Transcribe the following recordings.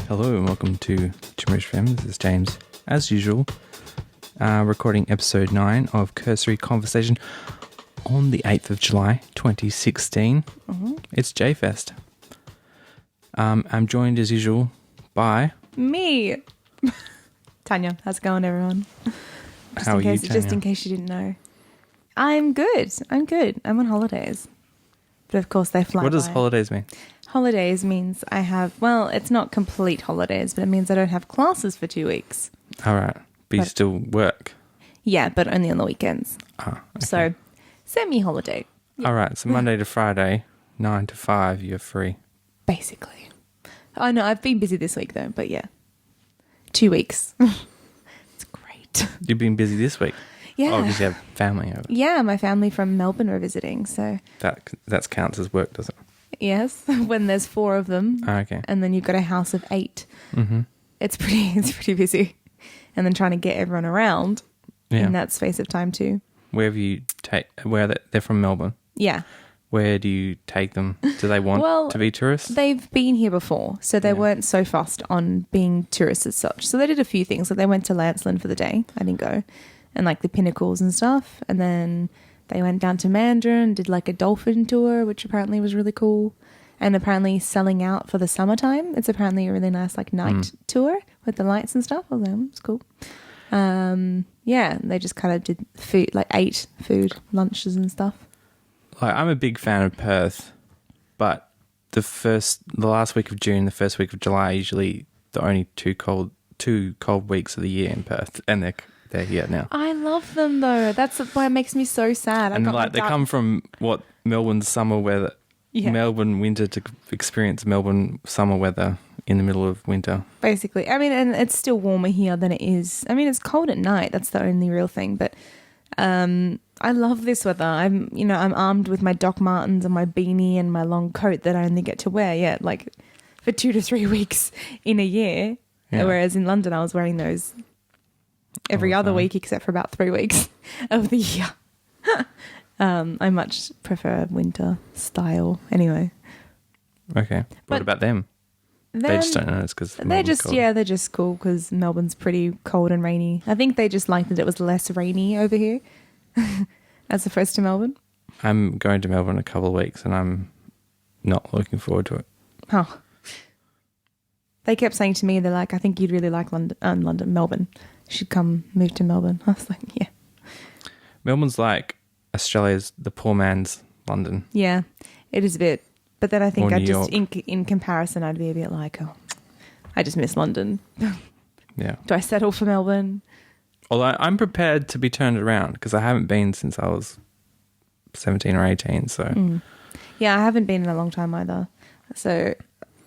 Hello and welcome to Gibberish Fam. This is James, as usual, recording episode 9 of Cursory Conversation on the 8th of July 2016. It's J-Fest. I'm joined as usual by... Me! Tanya, how's it going, everyone? How are you, Tanya? Just in case you didn't know. I'm good. I'm on holidays. But of course they fly What does by. holidays mean? Holidays means I have, well, it's not complete holidays, but it means I don't have classes for 2 weeks. All right. But you still work? Yeah, but only on the weekends. Ah, okay. So, semi-holiday. All right. So Monday to Friday, 9 to 5, you're free. Basically. Oh, no, I've been busy this week, though, but yeah. 2 weeks. It's great. You've been busy this week? Yeah. Oh, because you have family over. Yeah, my family from Melbourne are visiting, so... That counts as work, does it? Yes, when there's 4 of them. Oh, okay. And then you've got a house of 8. Mm-hmm. It's pretty busy. And then trying to get everyone around in that space of time too. Where they're from Melbourne? Yeah. Where do you take them? Do they want to be tourists? They've been here before, so they weren't so fussed on being tourists as such. So they did a few things. So they went to Lancelin for the day. I didn't go. And like the pinnacles and stuff. And then they went down to Mandarin, did like a dolphin tour, which apparently was really cool. And apparently selling out for the summertime. It's apparently a really nice like night tour with the lights and stuff. It's cool. They just kind of did food, like ate food, lunches and stuff. Like, I'm a big fan of Perth, but the last week of June, the first week of July are usually the only two cold weeks of the year in Perth, and they're here now. I love them though. That's why it makes me so sad. And they come from Melbourne's summer weather, Melbourne winter to experience Melbourne summer weather in the middle of winter. Basically, I mean, and it's still warmer here than it is. I mean, it's cold at night. That's the only real thing. But I love this weather. I'm armed with my Doc Martens and my beanie and my long coat that I only get to wear, like for 2 to 3 weeks in a year. Yeah. Whereas in London, I was wearing those every other week except for about 3 weeks of the year. I much prefer winter style anyway. Okay. What about them? They just don't know it's because they're just cool because Melbourne's pretty cold and rainy. I think they just liked that it was less rainy over here as opposed to Melbourne. I'm going to Melbourne in a couple of weeks and I'm not looking forward to it. Oh. They kept saying to me, they're like, I think you'd really like Melbourne. You should come move to Melbourne. I was like, yeah. Melbourne's like Australia's the poor man's London. Yeah, it is a bit. But then I think in comparison, I'd be a bit like, oh, I just miss London. Yeah. Do I settle for Melbourne? Although I'm prepared to be turned around because I haven't been since I was 17 or 18. So. Yeah, I haven't been in a long time either. So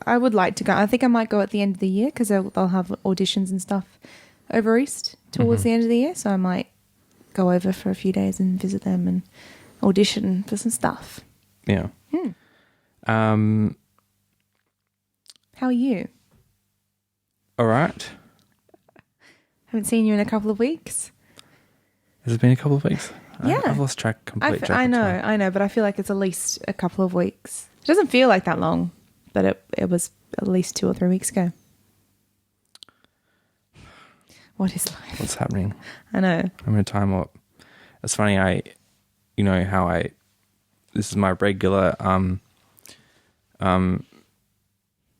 I would like to go. I think I might go at the end of the year because they'll have auditions and stuff over East towards the end of the year. So I might go over for a few days and visit them and audition for some stuff. Yeah. How are you? All right. Haven't seen you in a couple of weeks. Has it been a couple of weeks? Yeah. I've lost track completely. I know, but I feel like it's at least a couple of weeks. It doesn't feel like that long, but it was at least 2 or 3 weeks ago. What is life? What's happening? I know. I'm in a time warp. It's funny, this is my regular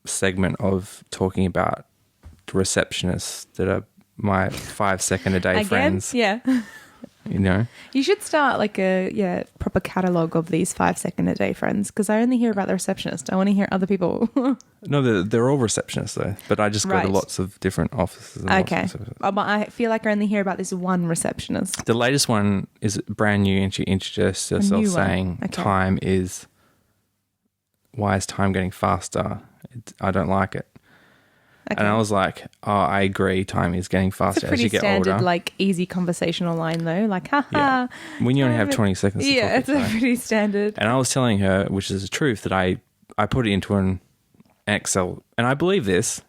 segment of talking about receptionists that are my 5 second a day friends. Yeah. You should start like a proper catalogue of these 5 second a day friends because I only hear about the receptionist. I want to hear other people. No, they're all receptionists though, but I just go to lots of different offices. Okay. But I feel like I only hear about this one receptionist. The latest one is brand new and she introduced herself saying why is time getting faster? I don't like it. Okay. And I was like, oh, I agree. Time is getting faster as you get older. It's a pretty standard, like, easy conversational line, though. Like, haha. Yeah. When you only have 20 seconds to talk. Yeah, it's a pretty standard. And I was telling her, which is the truth, that I put it into an Excel. And I believe this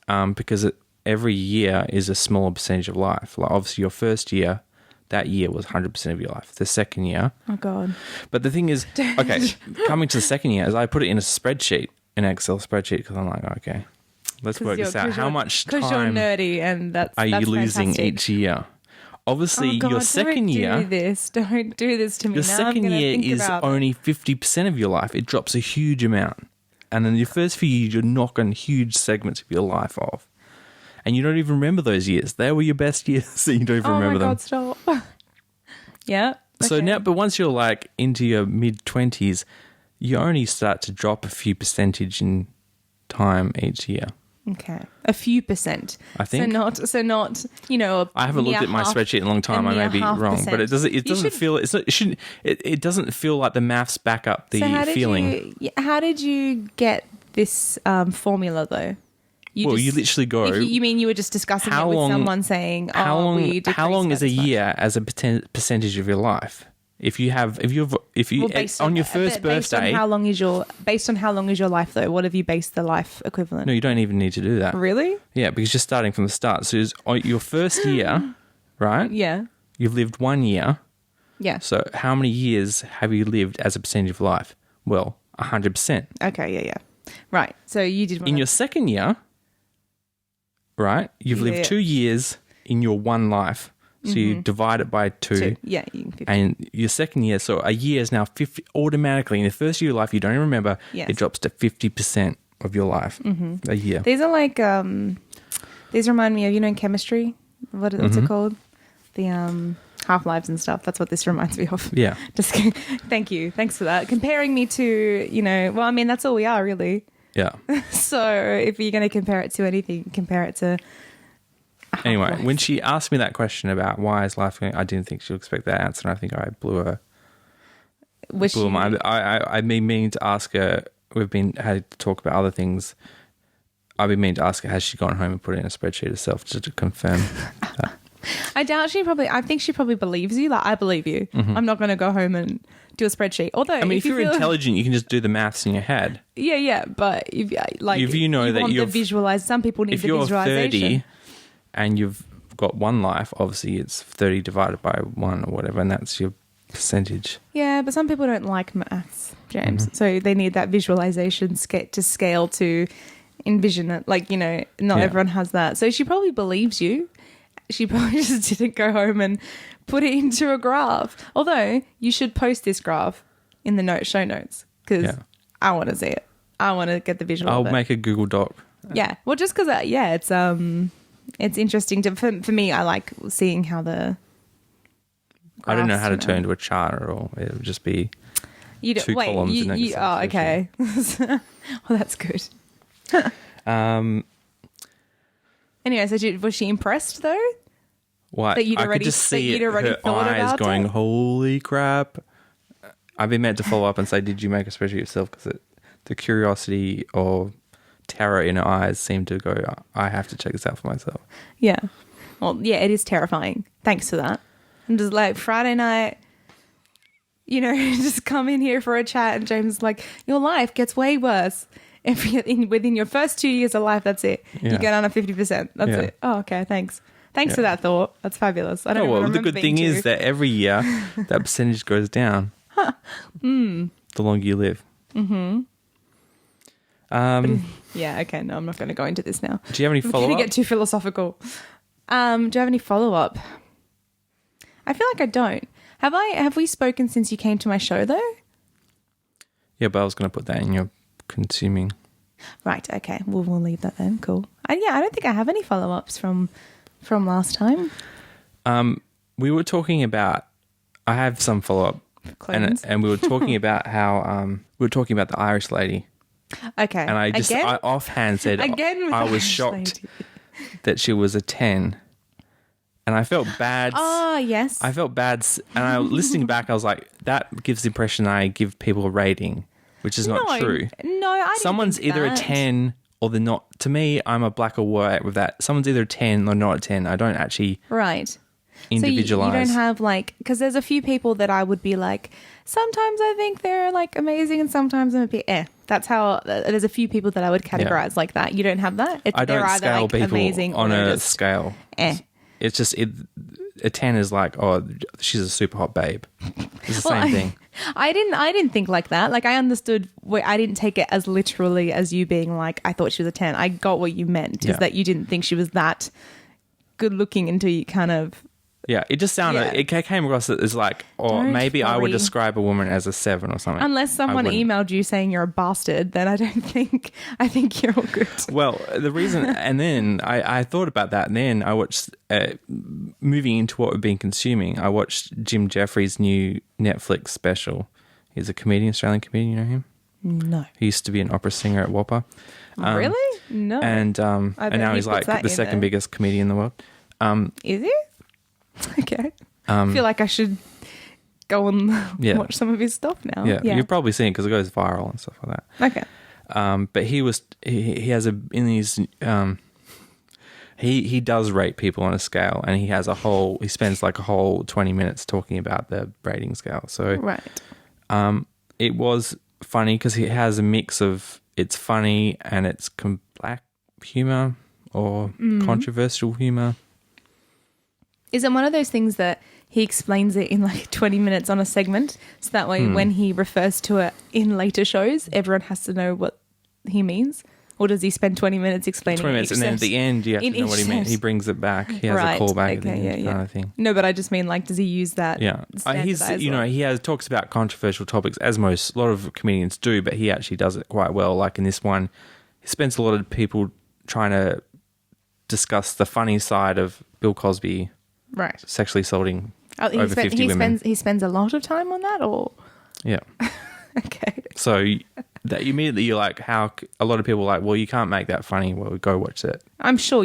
because every year is a smaller percentage of life. Like, obviously, your first year, that year was 100% of your life. The second year. Oh, God. But the thing is, okay, coming to the second year, is I put it in a spreadsheet, an Excel spreadsheet, because I'm like, okay. Let's work this out. How much Because you're time nerdy, and that's are you losing fantastic. each year? Obviously, Oh, God, your second year... Don't do this to me. Your Now second I'm gonna year think is about only 50% of your life. It drops a huge amount. And then your first few years, you're knocking huge segments of your life off. And you don't even remember those years. They were your best years, so you don't even remember them. Oh, my God, stop. Yeah. So okay. now, but once you're like into your mid-20s, you only start to drop a few percentage in time each year. Okay. A few percent. I think. So not, you know, I haven't looked at my spreadsheet in a long time. I may be wrong, but it doesn't feel it doesn't feel like the maths back up the feeling. How did you get this formula though? You literally go. You mean you were just discussing it with someone saying, how long is a year as a percentage of your life? If you on your first birthday, based on how long is your life though? What have you based the life equivalent? No, you don't even need to do that. Really? Yeah, because you're starting from the start. So it's your first year, right? Yeah. You've lived 1 year. Yeah. So how many years have you lived as a percentage of life? Well, 100%. Okay. Yeah. Right. So you did in your second year, right? You've lived 2 years in your one life. So you divide it by 2. Yeah. And your second year, so a year is now 50, automatically, in the first year of life, you don't even remember, it drops to 50% of your life a year. These are like, these remind me of, in chemistry, what's it called? The half-lives and stuff. That's what this reminds me of. Yeah. Just thank you. Thanks for that. Comparing me to, that's all we are, really. Yeah. So if you're going to compare it to anything, compare it to... Anyway, when she asked me that question about why is life going, I didn't think she'll expect that answer, and I think I blew her. Blew her mind. I've been meaning to ask her. Had to talk about other things. I've been meaning to ask her, has she gone home and put it in a spreadsheet herself just to confirm that? I think she probably believes you. Like, I believe you. I'm not going to go home and do a spreadsheet. Although, if you're intelligent, you can just do the maths in your head. Yeah. But if you know that want to visualize, some people need the visualization. 30 and you've got one life, obviously it's 30 divided by 1 or whatever, and that's your percentage. Yeah, but some people don't like maths, James. So they need that visualization to scale to envision it. Not everyone has that. So she probably believes you. She probably just didn't go home and put it into a graph. Although you should post this graph in the show notes, because I want to see it. I want to get the visual. I'll make a Google Doc. Yeah, well, just because it's interesting for me. I like seeing how the. I don't know how to turn into a chart at all. It would just be two columns. Okay. Well, that's good. Anyway, so was she impressed though? What? That you'd already, I could just see her eyes about going, it? holy crap. I've been meant to follow up and say, did you make a spreadsheet yourself? Because the curiosity or terror in her eyes seemed to go, I have to check this out for myself. Yeah. Well, yeah, it is terrifying. Thanks for that. I'm just like, Friday night, just come in here for a chat, and James is like, your life gets way worse. Within your first 2 years of life, that's it. Yeah. You get on a 50%. That's it. Oh, okay, thanks. Thanks for that thought. That's fabulous. I don't well, remember the good thing is that every year that percentage goes down. The longer you live. Yeah, okay, no, I'm not going to go into this now. Do you have any follow-up? I'm going to get too philosophical. Do you have any follow-up? I feel like I don't. Have we spoken since you came to my show, though? Yeah, but I was going to put that in your consuming. Right, okay. We'll leave that then. Cool. I don't think I have any follow-ups from last time. We were talking about... I have some follow-up. And we were talking about how... we were talking about the Irish lady. Okay. And I offhand said I was shocked that she was a 10. And I felt bad. Oh, yes. I felt bad. And listening back, I was like, that gives the impression I give people a rating, which is not true. No, I didn't. Someone's think either that. a 10 or they're not. To me, I'm a black or white with that. Someone's either a 10 or not a 10. I don't actually individualize. So you don't have because there's a few people that I would be like, sometimes I think they're amazing and sometimes I'm a bit That's how, there's a few people that I would categorize like that. You don't have that? I don't scale people amazing on a scale. It's just, a 10 is like, oh, she's a super hot babe. It's the same thing. I didn't think like that. Like I understood I didn't take it as literally as you being like, I thought she was a 10. I got what you meant is that you didn't think she was that good looking until you kind of. Yeah, it just sounded, it came across as like, maybe I would describe a woman as a 7 or something. Unless someone emailed you saying you're a bastard, then I think you're all good. Well, the reason, and then I thought about that, and then I watched, moving into what we've been consuming, I watched Jim Jeffries' new Netflix special. He's a comedian, Australian comedian, you know him? No. He used to be an opera singer at Whopper. Really? No. And now he's like the second biggest comedian in the world. Is he? Okay. I feel like I should go and watch some of his stuff now. Yeah. You've probably seen it because it goes viral and stuff like that. Okay. But he has he does rate people on a scale, and he spends like a whole 20 minutes talking about the rating scale. So right. It was funny because he has a mix of it's funny and it's black humor or controversial humor. Is it one of those things that he explains it in like 20 minutes on a segment, so that way when he refers to it in later shows, everyone has to know what he means? Or does he spend 20 minutes explaining 20 minutes, and then at the end you have to know what he means. He brings it back. He has a callback at the end kind of thing. No, but I just mean like, does he use that? Yeah. He talks about controversial topics as a lot of comedians do, but he actually does it quite well. Like in this one, he spends a lot of people trying to discuss the funny side of Bill Cosby. Right. Sexually assaulting over 50 women. He spends a lot of time on that, or? Yeah. Okay. So that immediately you're like, how a lot of people are like, well, you can't make that funny. Well, go watch it. I'm sure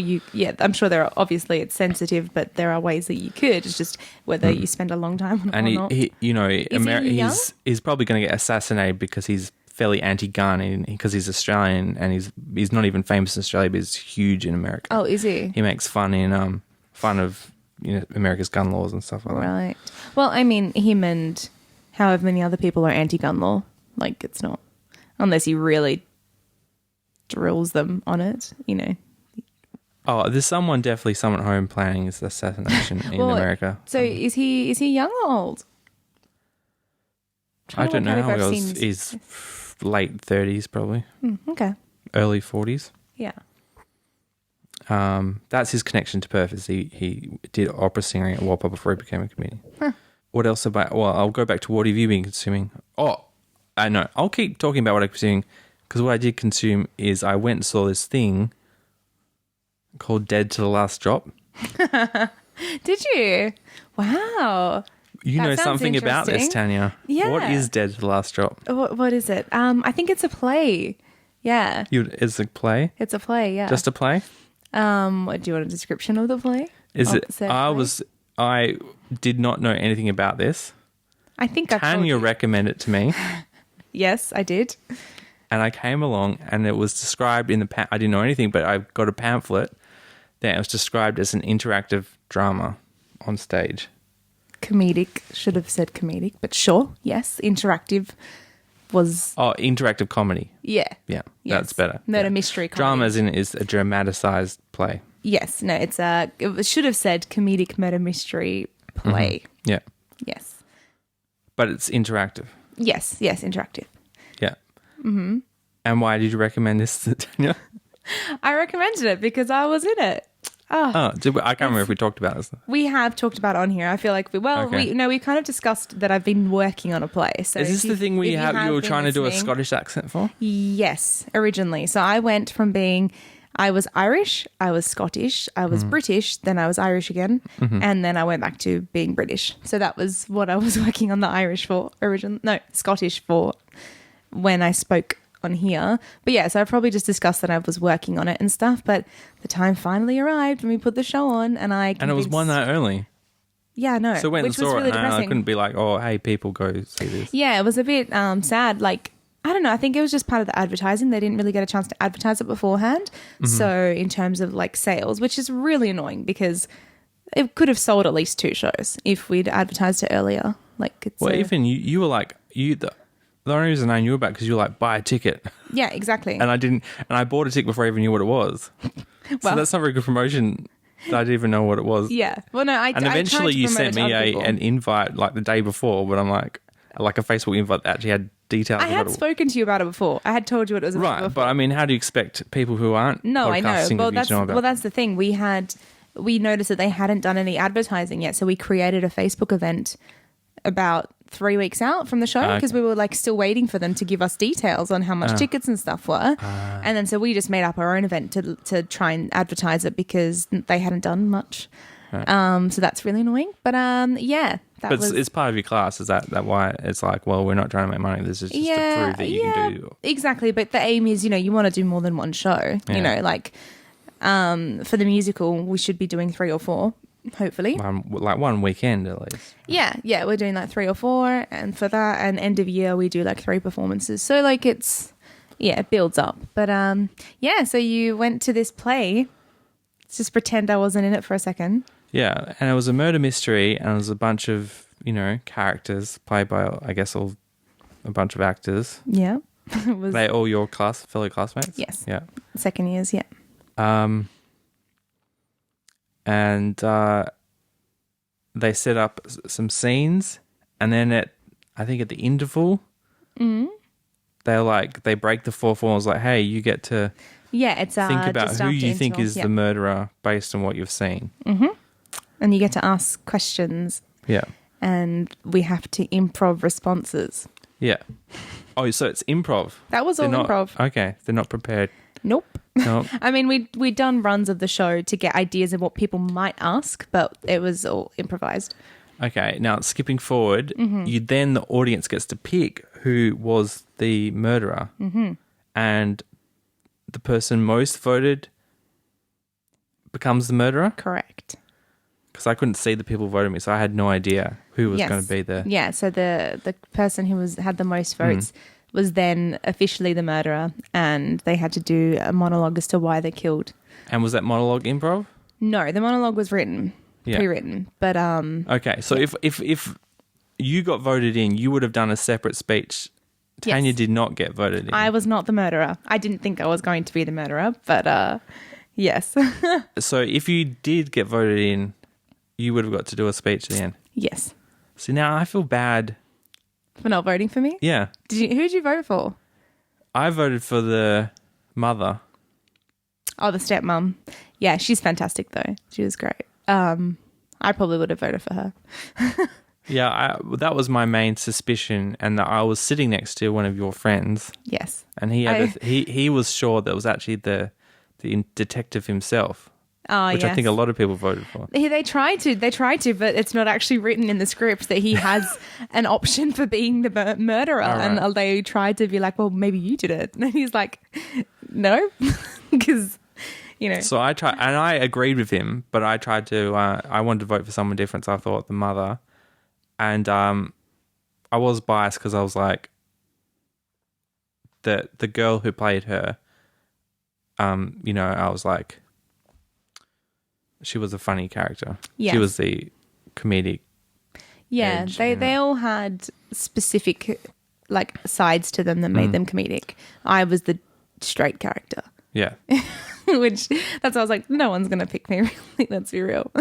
I'm sure there are, obviously it's sensitive, but there are ways that you could. It's just whether you spend a long time on it or not. And he's probably going to get assassinated because he's fairly anti-gun because he's Australian, and he's not even famous in Australia, but he's huge in America. Oh, is he? He makes fun of America's gun laws and stuff like that. Right. Well, I mean, him and however many other people are anti-gun law. Like, it's not, unless he really drills them on it, Oh, there's definitely someone at home planning his assassination in America. So is he young or old? I don't know how old he's late 30s probably. Okay. Early 40s. Yeah. That's his connection to Perth. Is he did opera singing at Whopper before he became a comedian. Huh. What else about? Well, I'll go back to what have you been consuming? Oh, I know. I'll keep talking about what I'm consuming because what I did consume is I went and saw this thing called "Dead to the Last Drop." Did you? Wow. You know something about this, Tanya. Yeah. What is "Dead to the Last Drop"? What is it? I think it's a play. Yeah. It's a play. It's a play. Yeah. Just a play. What do you want a description of the play? I did not know anything about this. I think Tanya recommended it to me. Yes, I did. And I came along, and it was described in the I didn't know anything, but I got a pamphlet that it was described as an interactive drama on stage. Comedic, should have said comedic, but sure, yes, interactive was... Oh, interactive comedy. Yeah. Yeah, yes. That's better. Murder mystery comedy. Drama is a dramatised play. Yes, no, it should have said comedic murder mystery play. Mm-hmm. Yeah. Yes. But it's interactive. Yes, interactive. Yeah. Mm-hmm. And why did you recommend this to Tanya? I recommended it because I was in it. I can't remember if we talked about this. We have talked about it on here. I feel like we kind of discussed that I've been working on a play. So is this the thing where you were trying to do a Scottish accent for? Yes, originally. So I went from I was Irish, I was Scottish, I was British, then I was Irish again, and then I went back to being British. So that was what I was working on the Scottish for when I spoke on here. But yeah, so I probably just discussed that I was working on it and stuff, but the time finally arrived when we put the show on and it was one night only. Yeah, no. So I went and saw really it and I couldn't be like, oh, hey, people go see this. Yeah, it was a bit sad. Like, I don't know. I think it was just part of the advertising. They didn't really get a chance to advertise it beforehand. Mm-hmm. So in terms of like sales, which is really annoying because it could have sold at least 2 shows if we'd advertised it earlier. Like, even you were like, the only reason I knew about it because you were like, buy a ticket. Yeah, exactly. And I bought a ticket before I even knew what it was. So that's not very good promotion. I didn't even know what it was. Yeah. Well, no, and eventually you sent me an invite like the day before, but I'm like, like a Facebook invite that actually had details. I had spoken to you about it before. I had told you what it was about Right, before. but I mean, how do you expect people who aren't No, I know. podcasting Well, to know about? that's the thing. We noticed that they hadn't done any advertising yet, so we created a Facebook event about 3 weeks out from the show because we were like still waiting for them to give us details on how much tickets and stuff were. And then so we just made up our own event to try and advertise it because they hadn't done much. So that's really annoying. But yeah. But it's part of your class. Is that why it's like, well, we're not trying to make money. This is just to prove that you can do. Exactly. But the aim is, you want to do more than one show. Yeah. Like for the musical, we should be doing 3 or 4. Hopefully, like one weekend at least. Yeah, we're doing like 3 or 4, and for that, and end of year we do like 3 performances. So like it builds up. But so you went to this play. Let's just pretend I wasn't in it for a second. Yeah, and it was a murder mystery, and it was a bunch of characters played by a bunch of actors. Yeah, they all your fellow classmates. Yes. Yeah. Second years. Yeah. And they set up some scenes, and then I think at the interval, they break the fourth wall. It's like, hey, you get to it's think about just who you think interval. is the murderer based on what you've seen. Mm-hmm. And you get to ask questions. Yeah. And we have to improv responses. Yeah. Oh, so it's improv. That was all improv. Okay, they're not prepared. Nope. No. I mean, we'd done runs of the show to get ideas of what people might ask, but it was all improvised. Okay, now skipping forward, the audience gets to pick who was the murderer, and the person most voted becomes the murderer? Correct. Because I couldn't see the people voting me, so I had no idea who was going to be the... Yeah, so the person who had the most votes was then officially the murderer, and they had to do a monologue as to why they killed. And was that monologue improv? No, the monologue was pre-written. But okay, so if you got voted in, you would have done a separate speech. Tanya did not get voted in. I was not the murderer. I didn't think I was going to be the murderer, but yes. So if you did get voted in, you would have got to do a speech at the end. Yes. See, now I feel bad. For not voting for me? Yeah. Who'd you vote for? I voted for the mother. Oh, the stepmom. Yeah, she's fantastic though. She was great. I probably would have voted for her. Yeah, that was my main suspicion, and that I was sitting next to one of your friends. Yes. And he was sure that it was actually the detective himself. Oh, which I think a lot of people voted for. They tried to, but it's not actually written in the script that he has an option for being the murderer. Right. And they tried to be like, well, maybe you did it. And he's like, no, because, So I tried, and I agreed with him, but I tried to, I wanted to vote for someone different, so I thought the mother. And I was biased because I was like, the girl who played her, I was like, she was a funny character. Yes. She was the comedic. Yeah, edge, they all had specific sides to them that made them comedic. I was the straight character. Yeah. Which that's why I was like, no one's gonna pick me. Really, let's be real.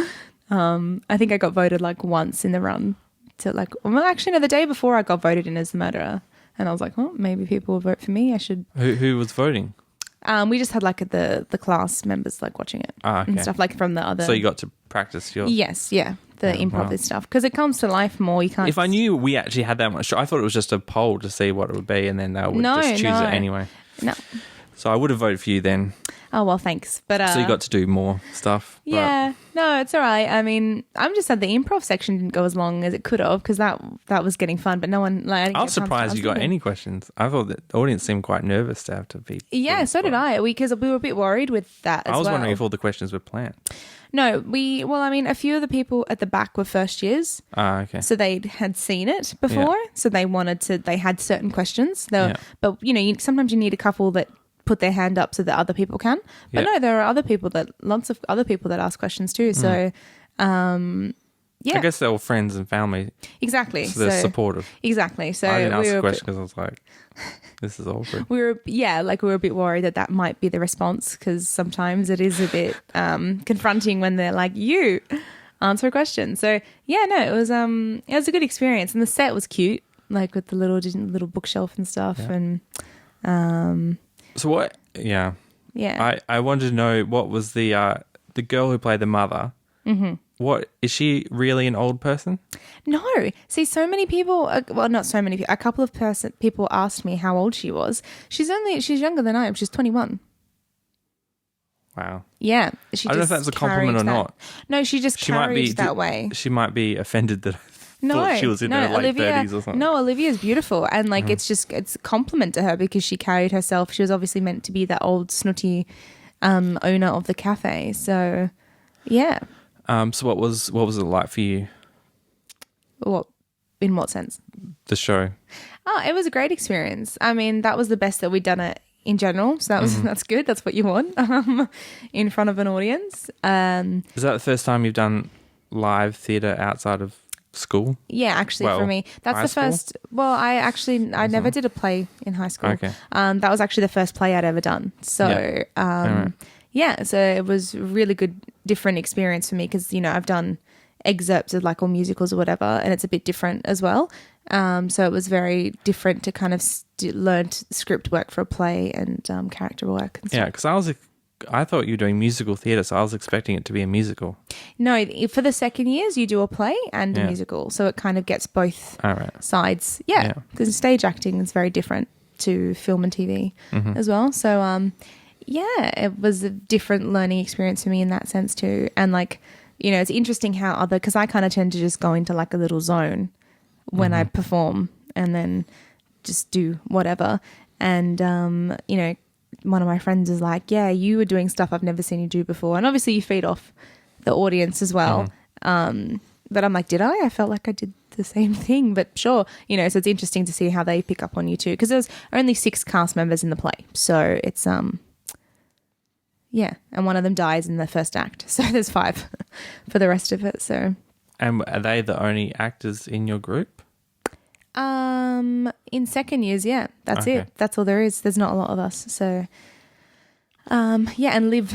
I think I got voted once in the run to the day before I got voted in as the murderer, and I was like, well, maybe people will vote for me. I should. Who was voting? We just had the class members watching it and stuff from the other. So you got to practice your... Yes, yeah, the improv stuff because it comes to life more. You can't. If I knew we actually had that much, I thought it was just a poll to see what it would be, and then they would just choose it anyway. No. So I would have voted for you then. Oh, well, thanks. But so you got to do more stuff. Yeah. No, it's all right. I mean, I'm just sad the improv section didn't go as long as it could have because that was getting fun, but no one... I was surprised you got any questions. I thought the audience seemed quite nervous to have to be... Yeah, so did I, because we were a bit worried with that as well. I was wondering if all the questions were planned. No, a few of the people at the back were first years. Ah, okay. So they had seen it before, so they had certain questions. But, sometimes you need a couple that put their hand up so that other people can. But no, there are lots of other people that ask questions too. So, I guess they're all friends and family. Exactly. So they're supportive. Exactly. So I didn't ask a question because I was like, this is awkward. We were a bit worried that might be the response because sometimes it is a bit confronting when they're like, you answer a question. So it was a good experience and the set was cute. like with the little bookshelf and stuff, Yeah. and So what? Yeah. yeah. I wanted to know what was the girl who played the mother. Mm-hmm. What is she really an old person? No, see, so many people. Well, not so many. A couple of people asked me how old she was. She's younger than I am. She's 21. Wow. Yeah, I don't know if that's a compliment or not. No, she just carried that way. She might be offended that I No, thought she was in her late 30s or something. No, Olivia's beautiful, and like it's a compliment to her because she carried herself. She was obviously meant to be that old snooty owner of the cafe. So, yeah. So what was it like for you? What? In what sense? The show. Oh, it was a great experience. I mean, that was the best that we'd done it in general. So that's good. That's what you want in front of an audience. Is that the first time you've done live theatre outside of school? Yeah, actually, for me, that's the first. Well, I never did a play in high school. Okay. That was actually the first play I'd ever done. So, yeah, so it was a really good, different experience for me because, I've done excerpts of like all musicals or whatever, and it's a bit different as well. So it was very different to kind of learn script work for a play and character work. And stuff. Yeah, because I thought you were doing musical theatre, so I was expecting it to be a musical. No, for the second years, you do a play and a musical, so it kind of gets both sides. Yeah, because stage acting is very different to film and TV as well. So, yeah, it was a different learning experience for me in that sense too. And like, it's interesting how because I kind of tend to just go into like a little zone when I perform and then just do whatever. And, one of my friends is like, yeah, you were doing stuff I've never seen you do before. And obviously you feed off the audience as well. But I'm like, did I? I felt like I did the same thing, but sure. So it's interesting to see how they pick up on you too. Because there's only 6 cast members in the play. So it's, yeah. And one of them dies in the first act. So there's 5 for the rest of it. So. And are they the only actors in your group? In second years, yeah, that's it. That's all there is. There's not a lot of us. So, yeah, and Liv,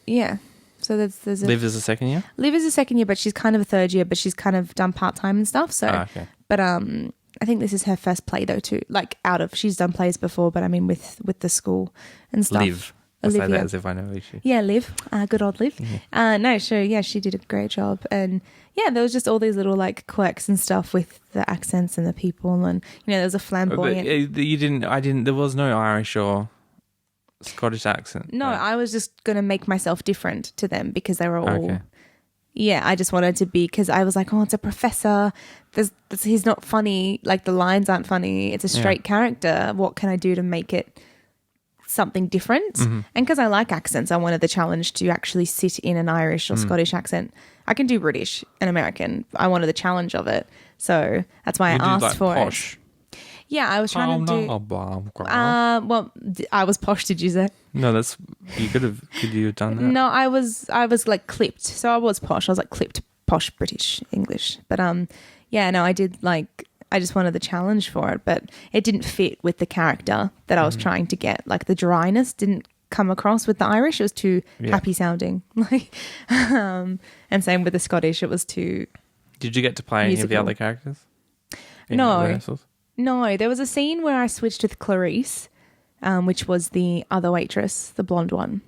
yeah. So there's Liv is a second year? Liv is a second year, but she's kind of a third year, but she's kind of done part-time and stuff. So, but, I think this is her first play though too. Like she's done plays before, but I mean with the school and stuff. Liv. I say that as if I know who she is. Yeah, Liv. Good old Liv. No, sure. Yeah, she did a great job. And yeah, there was just all these little like quirks and stuff with the accents and the people. And, there was a flamboyant. But there was no Irish or Scottish accent. No, right? I was just going to make myself different to them because they were all. Okay. Yeah, I just wanted to be, because I was like, oh, it's a professor. He's not funny. Like the lines aren't funny. It's a straight character. What can I do to make it something different? And because I like accents, I wanted the challenge to actually sit in an Irish or Scottish accent. I can do British and American. I wanted the challenge of it, so that's why I asked for posh. It. Yeah, I was trying to do. Well, I was posh. Did you say? No, could you have done that? No, I was like clipped, so I was posh. I was like clipped posh British English, but yeah, no, I did like. I just wanted the challenge for it, but it didn't fit with the character that I was trying to get. Like the dryness didn't come across with the Irish. It was too happy sounding. Like, and same with the Scottish. It was too. Did you get to play any of the other characters? No. There was a scene where I switched with Clarice, which was the other waitress, the blonde one,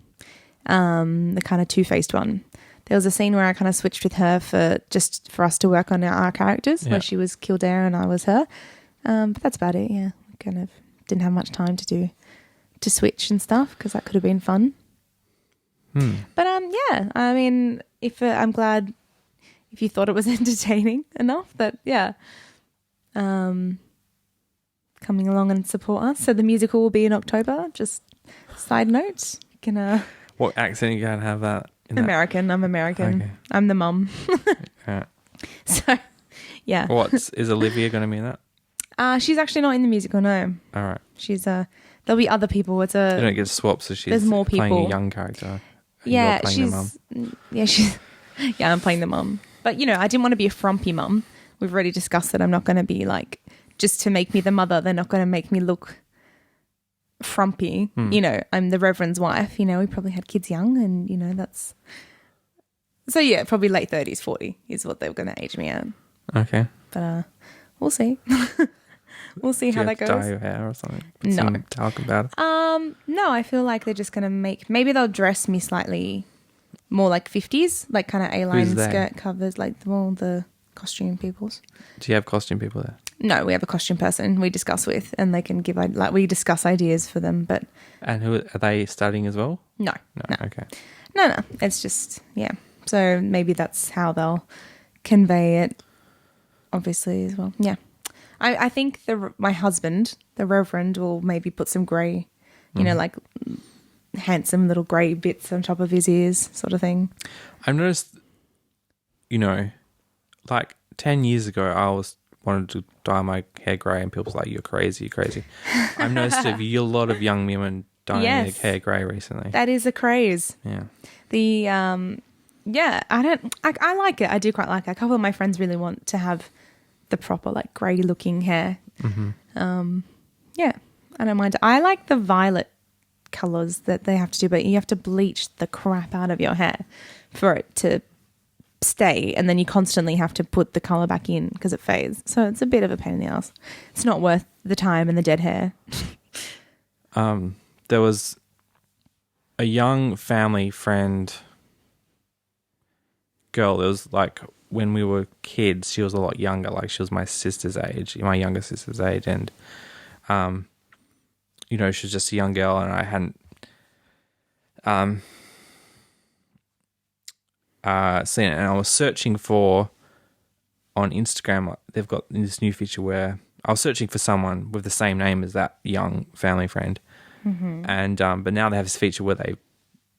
the kind of two-faced one. There was a scene where I kind of switched with her for us to work on our characters, where she was Kildare and I was her. But that's about it. Yeah, we kind of didn't have much time to switch and stuff because that could have been fun. But yeah, I mean, I'm glad if you thought it was entertaining enough. That coming along and support us. So the musical will be in October. Just side note, you can. What accent you gonna have that? American. I'm American. Okay. I'm the mum. Yeah. So, yeah. Is Olivia going to be in that? She's actually not in the musical, no. All right. She's there'll be other people. You don't get to swap, so she's there's more people. Playing a young character. Yeah, she's the mum. Yeah, I'm playing the mum. But I didn't want to be a frumpy mum. We've already discussed that I'm not going to be like, just to make me the mother, they're not going to make me look frumpy. I'm the Reverend's wife. We probably had kids young, and that's. So yeah, probably late 30s, 40 is what they were going to age me at. Okay, but we'll see. We'll see how you that have to goes. dye your hair or something? Put No. some talc about it. No, I feel like they're just going to maybe they'll dress me slightly more like 50s, like kind of A-line Who's they? skirt covers, like all the costume peoples. Do you have costume people there? No, we have a costume person we discuss with, and they can give, like, we discuss ideas for them, but And who are they studying as well? no. Okay. No, it's just, yeah. So maybe that's how they'll convey it, obviously, as well. Yeah. I think my husband, the Reverend, will maybe put some grey, you know, like handsome little grey bits on top of his ears sort of thing. I've noticed, you know, like 10 years ago, I wanted to dye my hair grey and people were like, you're crazy. I've noticed a lot of young women dyeing their hair grey recently. That is a craze. Yeah. Yeah, I like it. I do quite like it. A couple of my friends really want to have the proper, like, grey looking hair. Yeah, I don't mind. I like the violet colours that they have to do, but you have to bleach the crap out of your hair for it to stay, and then you constantly have to put the colour back in because it fades. So it's a bit of a pain in the ass. It's not worth the time and the dead hair. There was a young family friend girl. It was like when we were kids, she was a lot younger. Like she was my sister's age, my younger sister's age. And, you know, she was just a young girl and I hadn't seen it. And I was searching for, on Instagram, they've got this new feature where I was searching for someone with the same name as that young family friend. And but now they have this feature where they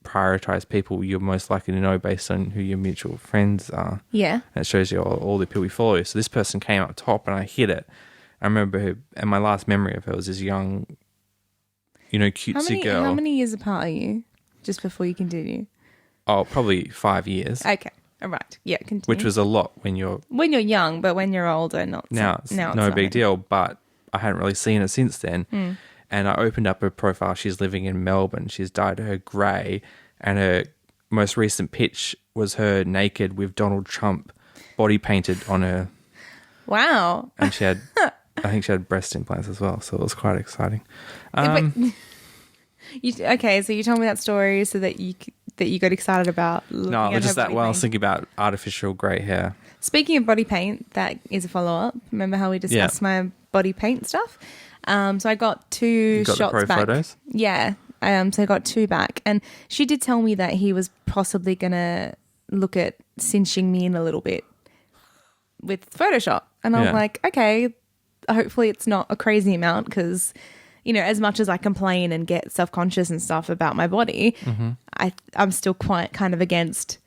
prioritize people you're most likely to know based on who your mutual friends are. Yeah. And it shows you all the people you follow. So this person came up top and I hit it. I remember her, and my last memory of her was this young, you know, cutesy girl. How many years apart are you? Just before you continue. Oh, probably 5 years. Okay. All right. Yeah, continue. Which was a lot when you're young, but when you're older, not now. It's no big deal, but I hadn't really seen her since then. And I opened up her profile. She's living in Melbourne. She's dyed her grey, and her most recent pitch was her naked with Donald Trump body painted on her. Wow. And she had, I think she had breast implants as well, so it was quite exciting. So you told me that story so that you got excited about looking No, at it was just her that body while I was paint. thinking about artificial grey hair. Speaking of body paint, that is a follow-up. Remember how we discussed my body paint stuff? So I got two You got shots the pro back. photos? Yeah. So I got two back. And she did tell me that he was possibly going to look at cinching me in a little bit with Photoshop. And I was like, okay, hopefully it's not a crazy amount because, you know, as much as I complain and get self-conscious and stuff about my body, I'm still quite kind of against,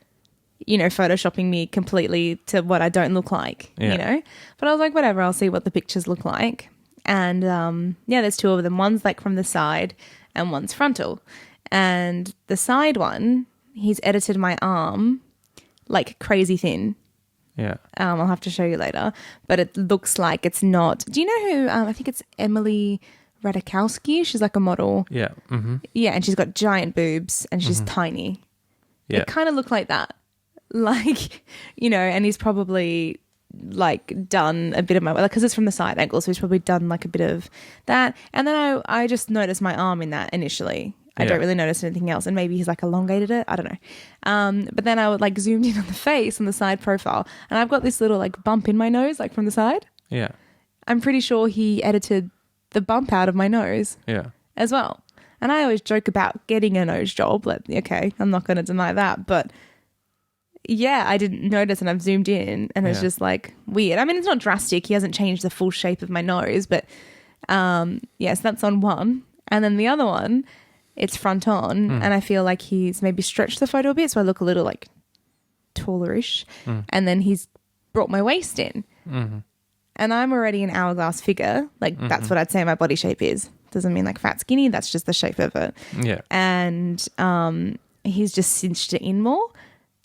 you know, photoshopping me completely to what I don't look like, you know. But I was like, whatever, I'll see what the pictures look like. And there's two of them. One's like from the side and one's frontal. And the side one, he's edited my arm like crazy thin. Yeah. I'll have to show you later. But it looks like it's not. Do you know who? I think it's Emily Radikowski. She's like a model. Yeah. Mm-hmm. Yeah, and she's got giant boobs and she's tiny. Yeah. It kind of looked like that. Like, you know, and he's probably like done a bit of my, because it's from the side angle, so he's probably done like a bit of that. And then I just noticed my arm in that initially. I don't really notice anything else, and maybe he's like elongated it, I don't know. But then I would like zoomed in on the face on the side profile, and I've got this little like bump in my nose, like from the side. Yeah. I'm pretty sure he edited the bump out of my nose as well. And I always joke about getting a nose job, like, okay, I'm not going to deny that, but yeah, I didn't notice, and I've zoomed in and it's just like weird. I mean, it's not drastic. He hasn't changed the full shape of my nose, but so that's on one. And then the other one, it's front on, and I feel like he's maybe stretched the photo a bit, so I look a little like tallerish. And then he's brought my waist in. And I'm already an hourglass figure. Like that's what I'd say my body shape is. Doesn't mean like fat, skinny. That's just the shape of it. Yeah. And he's just cinched it in more.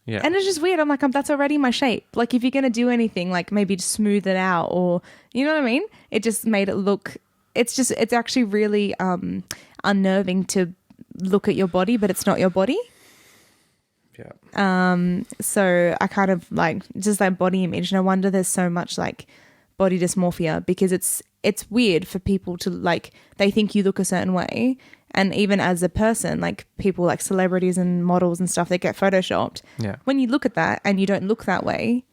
Yeah. And it's just weird. I'm like, that's already my shape. Like if you're going to do anything, like maybe just smooth it out, or, you know what I mean? It just made it look, it's actually really unnerving to look at your body, but it's not your body. Yeah. So I kind of like just that body image. No wonder there's so much like body dysmorphia, because it's weird for people to like, they think you look a certain way. And even as a person, like people like celebrities and models and stuff that get photoshopped. Yeah. When you look at that and you don't look that way,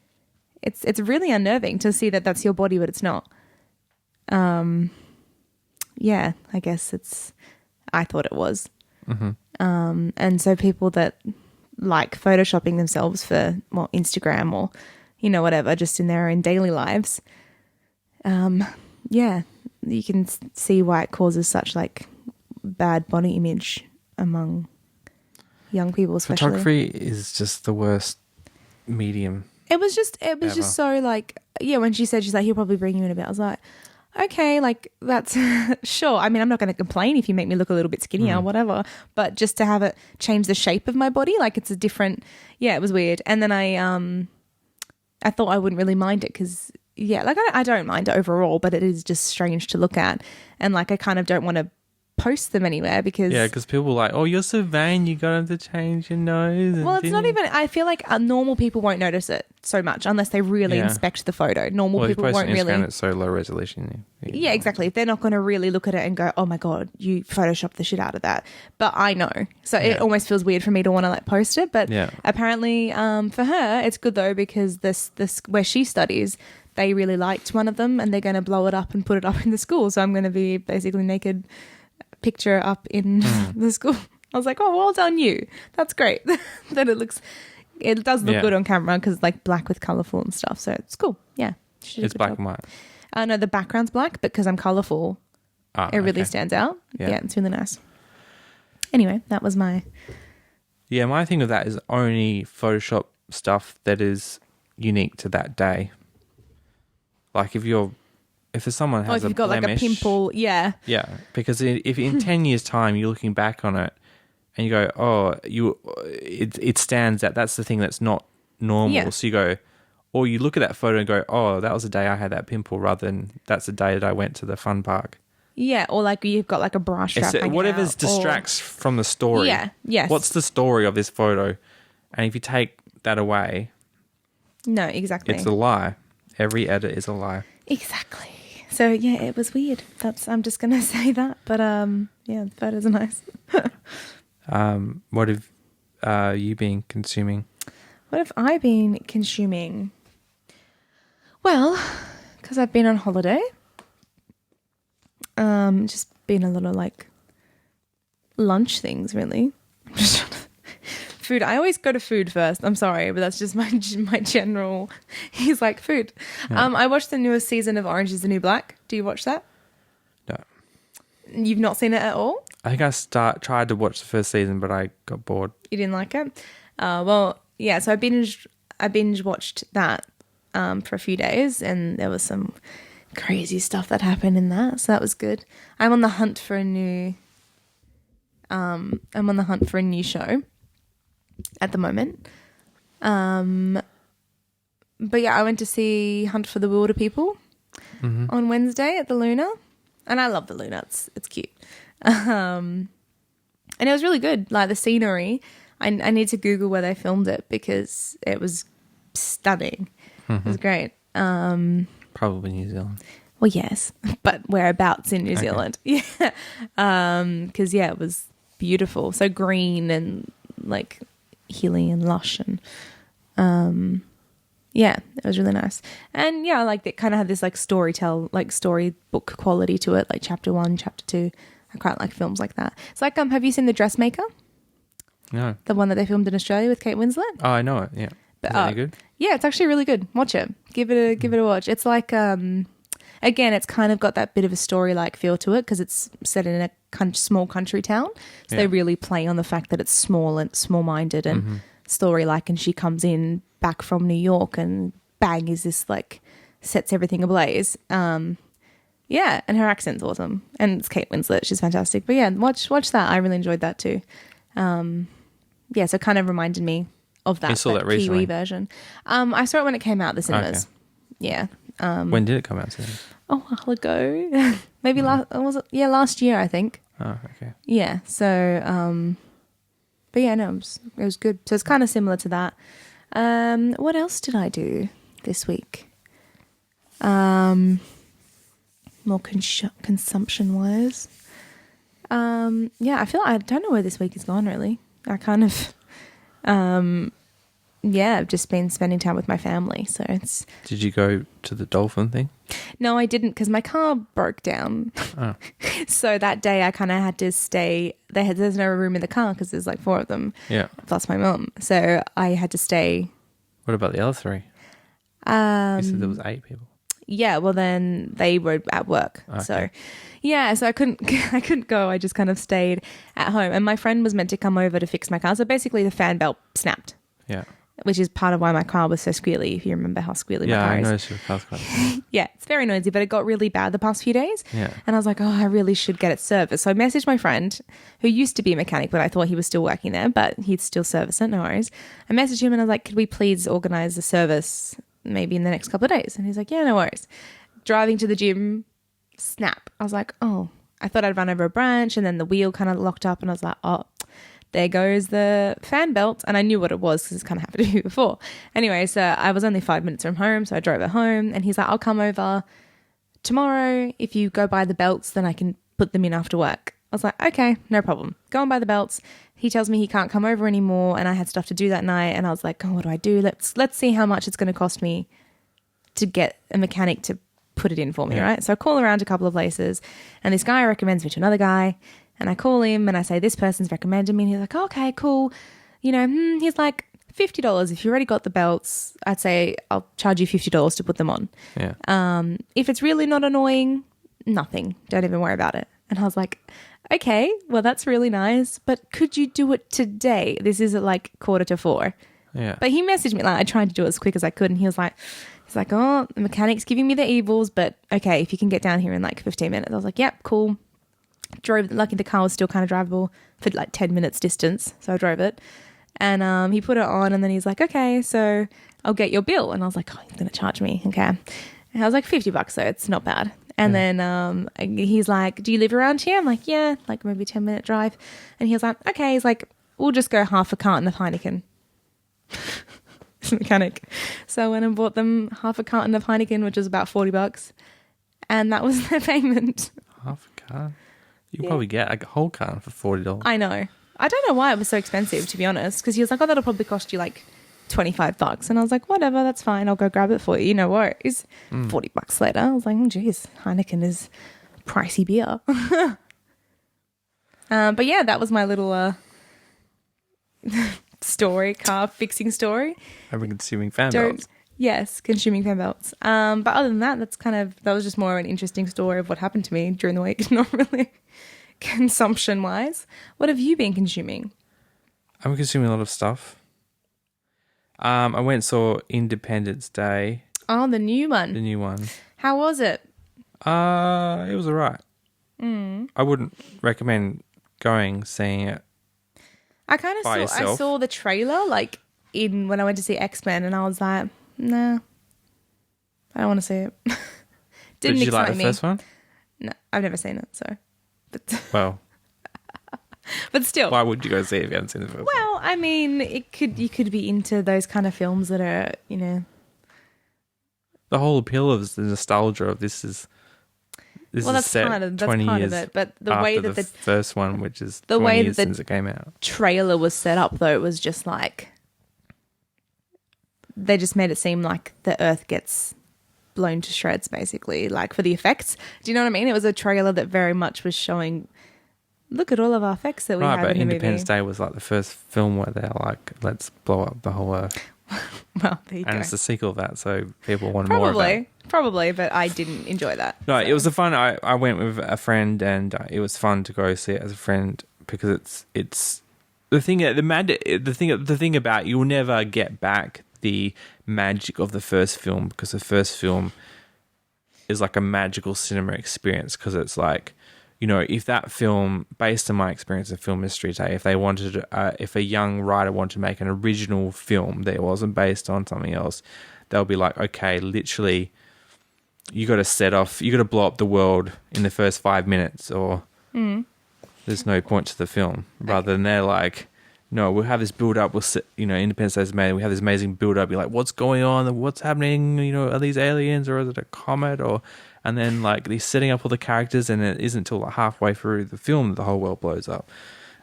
it's really unnerving to see that that's your body, but it's not. Yeah, I guess I thought it was. Mm-hmm. And so people that like photoshopping themselves for, well, Instagram or, you know, whatever, just in their own daily lives. Yeah, you can see why it causes such like bad body image among young people, especially. Photography is just the worst medium. It was just so like, yeah, when she said, she's like, he'll probably bring you in a bit. I was like, okay, like that's sure. I mean, I'm not going to complain if you make me look a little bit skinnier or whatever, but just to have it change the shape of my body, like it's a different, yeah, it was weird. And then I thought I wouldn't really mind it because, yeah, like I don't mind it overall, but it is just strange to look at. And like I kind of don't want to post them anywhere because... Yeah, because people are like, oh, you're so vain, you got to change your nose. Well, it's not even... I feel like normal people won't notice it so much unless they really inspect the photo. Normal people won't really... Instagram, it's so low resolution. Yeah, exactly. They're not going to really look at it and go, oh my God, you photoshopped the shit out of that. But I know. So it almost feels weird for me to want to like post it. But apparently for her, it's good though because this where she studies, they really liked one of them and they're going to blow it up and put it up in the school. So I'm going to be basically naked picture up in the school. I was like, oh, well done you. That's great. That it does look good on camera because like black with colourful and stuff. So it's cool. Yeah. It's black and white. No, the background's black, but because I'm colourful, it really stands out. Yeah, it's really nice. Anyway, that was my... Yeah, my thing with that is only Photoshop stuff that is unique to that day. Like if there's someone has if you've got blemish, like a pimple, yeah. Yeah, because if in 10 years' time you're looking back on it and you go, oh, it stands out. That's the thing that's not normal. Yeah. So you go, or you look at that photo and go, oh, that was the day I had that pimple rather than that's the day that I went to the fun park. Yeah, or like you've got like a bra strap hanging whatever out, distracts from the story. Yeah, yes. What's the story of this photo? And if you take that away... No, exactly. It's a lie. Every edit is a lie. Exactly. So yeah, it was weird. I'm just gonna say that. But yeah, the photos are nice. What have you been consuming? What have I been consuming? Well, because I've been on holiday. Just been a lot of like lunch things, really. Food. I always go to food first. I'm sorry, but that's just my general. He's like food. Yeah. I watched the newest season of Orange Is the New Black. Do you watch that? No. You've not seen it at all? I think I tried to watch the first season, but I got bored. You didn't like it? Well, yeah. So I binge watched that for a few days, and there was some crazy stuff that happened in that, so that was good. I'm on the hunt for a new show at the moment. But yeah, I went to see Hunt for the Wilder People on Wednesday at the Luna, and I love the Luna. It's cute, and it was really good. Like the scenery, I need to Google where they filmed it because it was stunning. It was great. Probably New Zealand. Well, yes, but whereabouts in New Zealand? Yeah, because it was beautiful, so green and like hilly and lush, and yeah, it was really nice. And yeah, like it kind of had this like storybook quality to it, like chapter 1, chapter 2. I quite like films like that. It's like have you seen The Dressmaker? No, the one that they filmed in Australia with Kate Winslet. Oh, I know it. Yeah, but, is that any good? Yeah, it's actually really good. Watch it. Give it a watch. It's like again, it's kind of got that bit of a story-like feel to it because it's set in a small country town. So they really play on the fact that it's small and small-minded and story-like. And she comes in back from New York and bang, is this like sets everything ablaze. Yeah, and her accent's awesome. And it's Kate Winslet. She's fantastic. But yeah, watch that. I really enjoyed that too. Yeah, so it kind of reminded me of that, saw that Kiwi recently? Version. I saw it when it came out, the cinemas. Okay. Yeah. When did it come out? A while ago. Maybe last year, I think. Oh, okay. Yeah. So, but yeah, no, it was good. So it's kind of similar to that. What else did I do this week? More consumption-wise. Yeah, I don't know where this week has gone, really. I kind of, I've just been spending time with my family, so it's... Did you go to the dolphin thing? No, I didn't, because my car broke down. Oh. So that day I kind of had to stay... There's no room in the car, because there's like 4 of them. Yeah. Plus my mum. So I had to stay... What about the other 3? You said there was 8 people. Yeah, well then they were at work. Okay. So I couldn't go. I just kind of stayed at home. And my friend was meant to come over to fix my car. So basically the fan belt snapped. Yeah. Which is part of why my car was so squealy, if you remember how squealy my car is. Yeah, I noticed your car's quite Yeah, it's very noisy, but it got really bad the past few days. Yeah. And I was like, I really should get it serviced. So I messaged my friend who used to be a mechanic, but I thought he was still working there, but he'd still service it, no worries. I messaged him and I was like, could we please organise the service maybe in the next couple of days? And he's like, yeah, no worries. Driving to the gym, snap. I was like, oh, I thought I'd run over a branch, and then the wheel kind of locked up, and I was like, oh, there goes the fan belt. And I knew what it was because it's kind of happened to me before. Anyway, so I was only 5 minutes from home, so I drove it home, and he's like, I'll come over tomorrow. If you go buy the belts, then I can put them in after work. I was like, okay, no problem. Go and buy the belts. He tells me he can't come over anymore, and I had stuff to do that night, and I was like, oh, what do I do? Let's see how much it's going to cost me to get a mechanic to put it in for me, right? So I call around a couple of places, and this guy recommends me to another guy, and I call him and I say, this person's recommended me, and he's like, oh, okay, cool. You know, he's like, $50. If you already got the belts, I'd say I'll charge you $50 to put them on. Yeah. If it's really not annoying, nothing. Don't even worry about it. And I was like, okay, well, that's really nice, but could you do it today? This is at like 3:45. Yeah. But he messaged me, like, I tried to do it as quick as I could, and he's like, oh, the mechanic's giving me the evils, but okay, if you can get down here in like 15 minutes. I was like, yep, cool. Lucky the car was still kind of drivable for like 10 minutes distance, so I drove it. And he put it on, and then he's like, okay, so I'll get your bill. And I was like, oh, he's going to charge me. Okay. And I was like, $50, so it's not bad. And then he's like, do you live around here? I'm like, yeah, like maybe 10-minute drive. And he was like, okay. He's like, we'll just go half a carton of Heineken. Mechanic. So I went and bought them half a carton of Heineken, which was about $40. And that was their payment. Half a carton? You can probably get a whole carton for $40. I know. I don't know why it was so expensive, to be honest, because he was like, oh, that'll probably cost you like $25. And I was like, whatever, that's fine. I'll go grab it for you. No worries. $40 later. I was like, oh, geez, Heineken is pricey beer. But yeah, that was my little car fixing story. I've been consuming fan belts. Yes, consuming fan belts. But other than that, that was just more an interesting story of what happened to me during the week. Not really consumption wise. What have you been consuming? I'm consuming a lot of stuff. I went and saw Independence Day. Oh, the new one. The new one. How was it? It was alright. I wouldn't recommend seeing it. I kind of saw the trailer like when I went to see X-Men, and I was like, nah, I don't want to see it. Did you like the first one? No, I've never seen it, so. Well. But still. Why would you go see it if you haven't seen the first one? Well, I mean, you could be into those kind of films that are, you know. The whole appeal of the nostalgia of this is set part of 20 years it, but the after way that the first one, which is the 20 way years that since it came out. Trailer was set up, though, it was just like they just made it seem like the earth gets blown to shreds, basically, like for the effects. Do you know what I mean? It was a trailer that very much was showing, look at all of our effects that we have in the movie. Independence Day was like the first film where they're like, let's blow up the whole earth. Well, there you go. And it's a sequel of that, so people want more of that. Probably, but I didn't enjoy that. No, it was I went with a friend, and it was fun to go see it as a friend because it's the thing about you'll never get back the magic of the first film, because the first film is like a magical cinema experience, because it's like, you know, if that film, based on my experience in film history today, if they wanted, if a young writer wanted to make an original film that wasn't based on something else, they'll be like, okay, literally, you got to blow up the world in the first 5 minutes, or there's no point to the film. Rather than they're like, no, we'll have this build up. We'll sit, Independence Day is made. We have this amazing build up. You're like, what's going on? What's happening? Are these aliens or is it a comet? And then like he's setting up all the characters, and it isn't until like halfway through the film that the whole world blows up.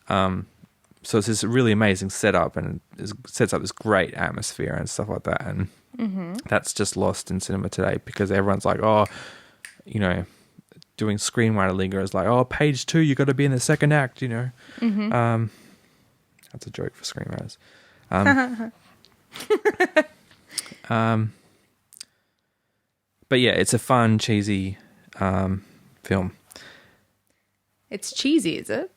So it's this really amazing setup, and it sets up this great atmosphere and stuff like that. And that's just lost in cinema today because everyone's like, doing screenwriter lingo is like, page 2, you got to be in the second act, That's a joke for screenwriters. But yeah, it's a fun, cheesy film. It's cheesy, is it?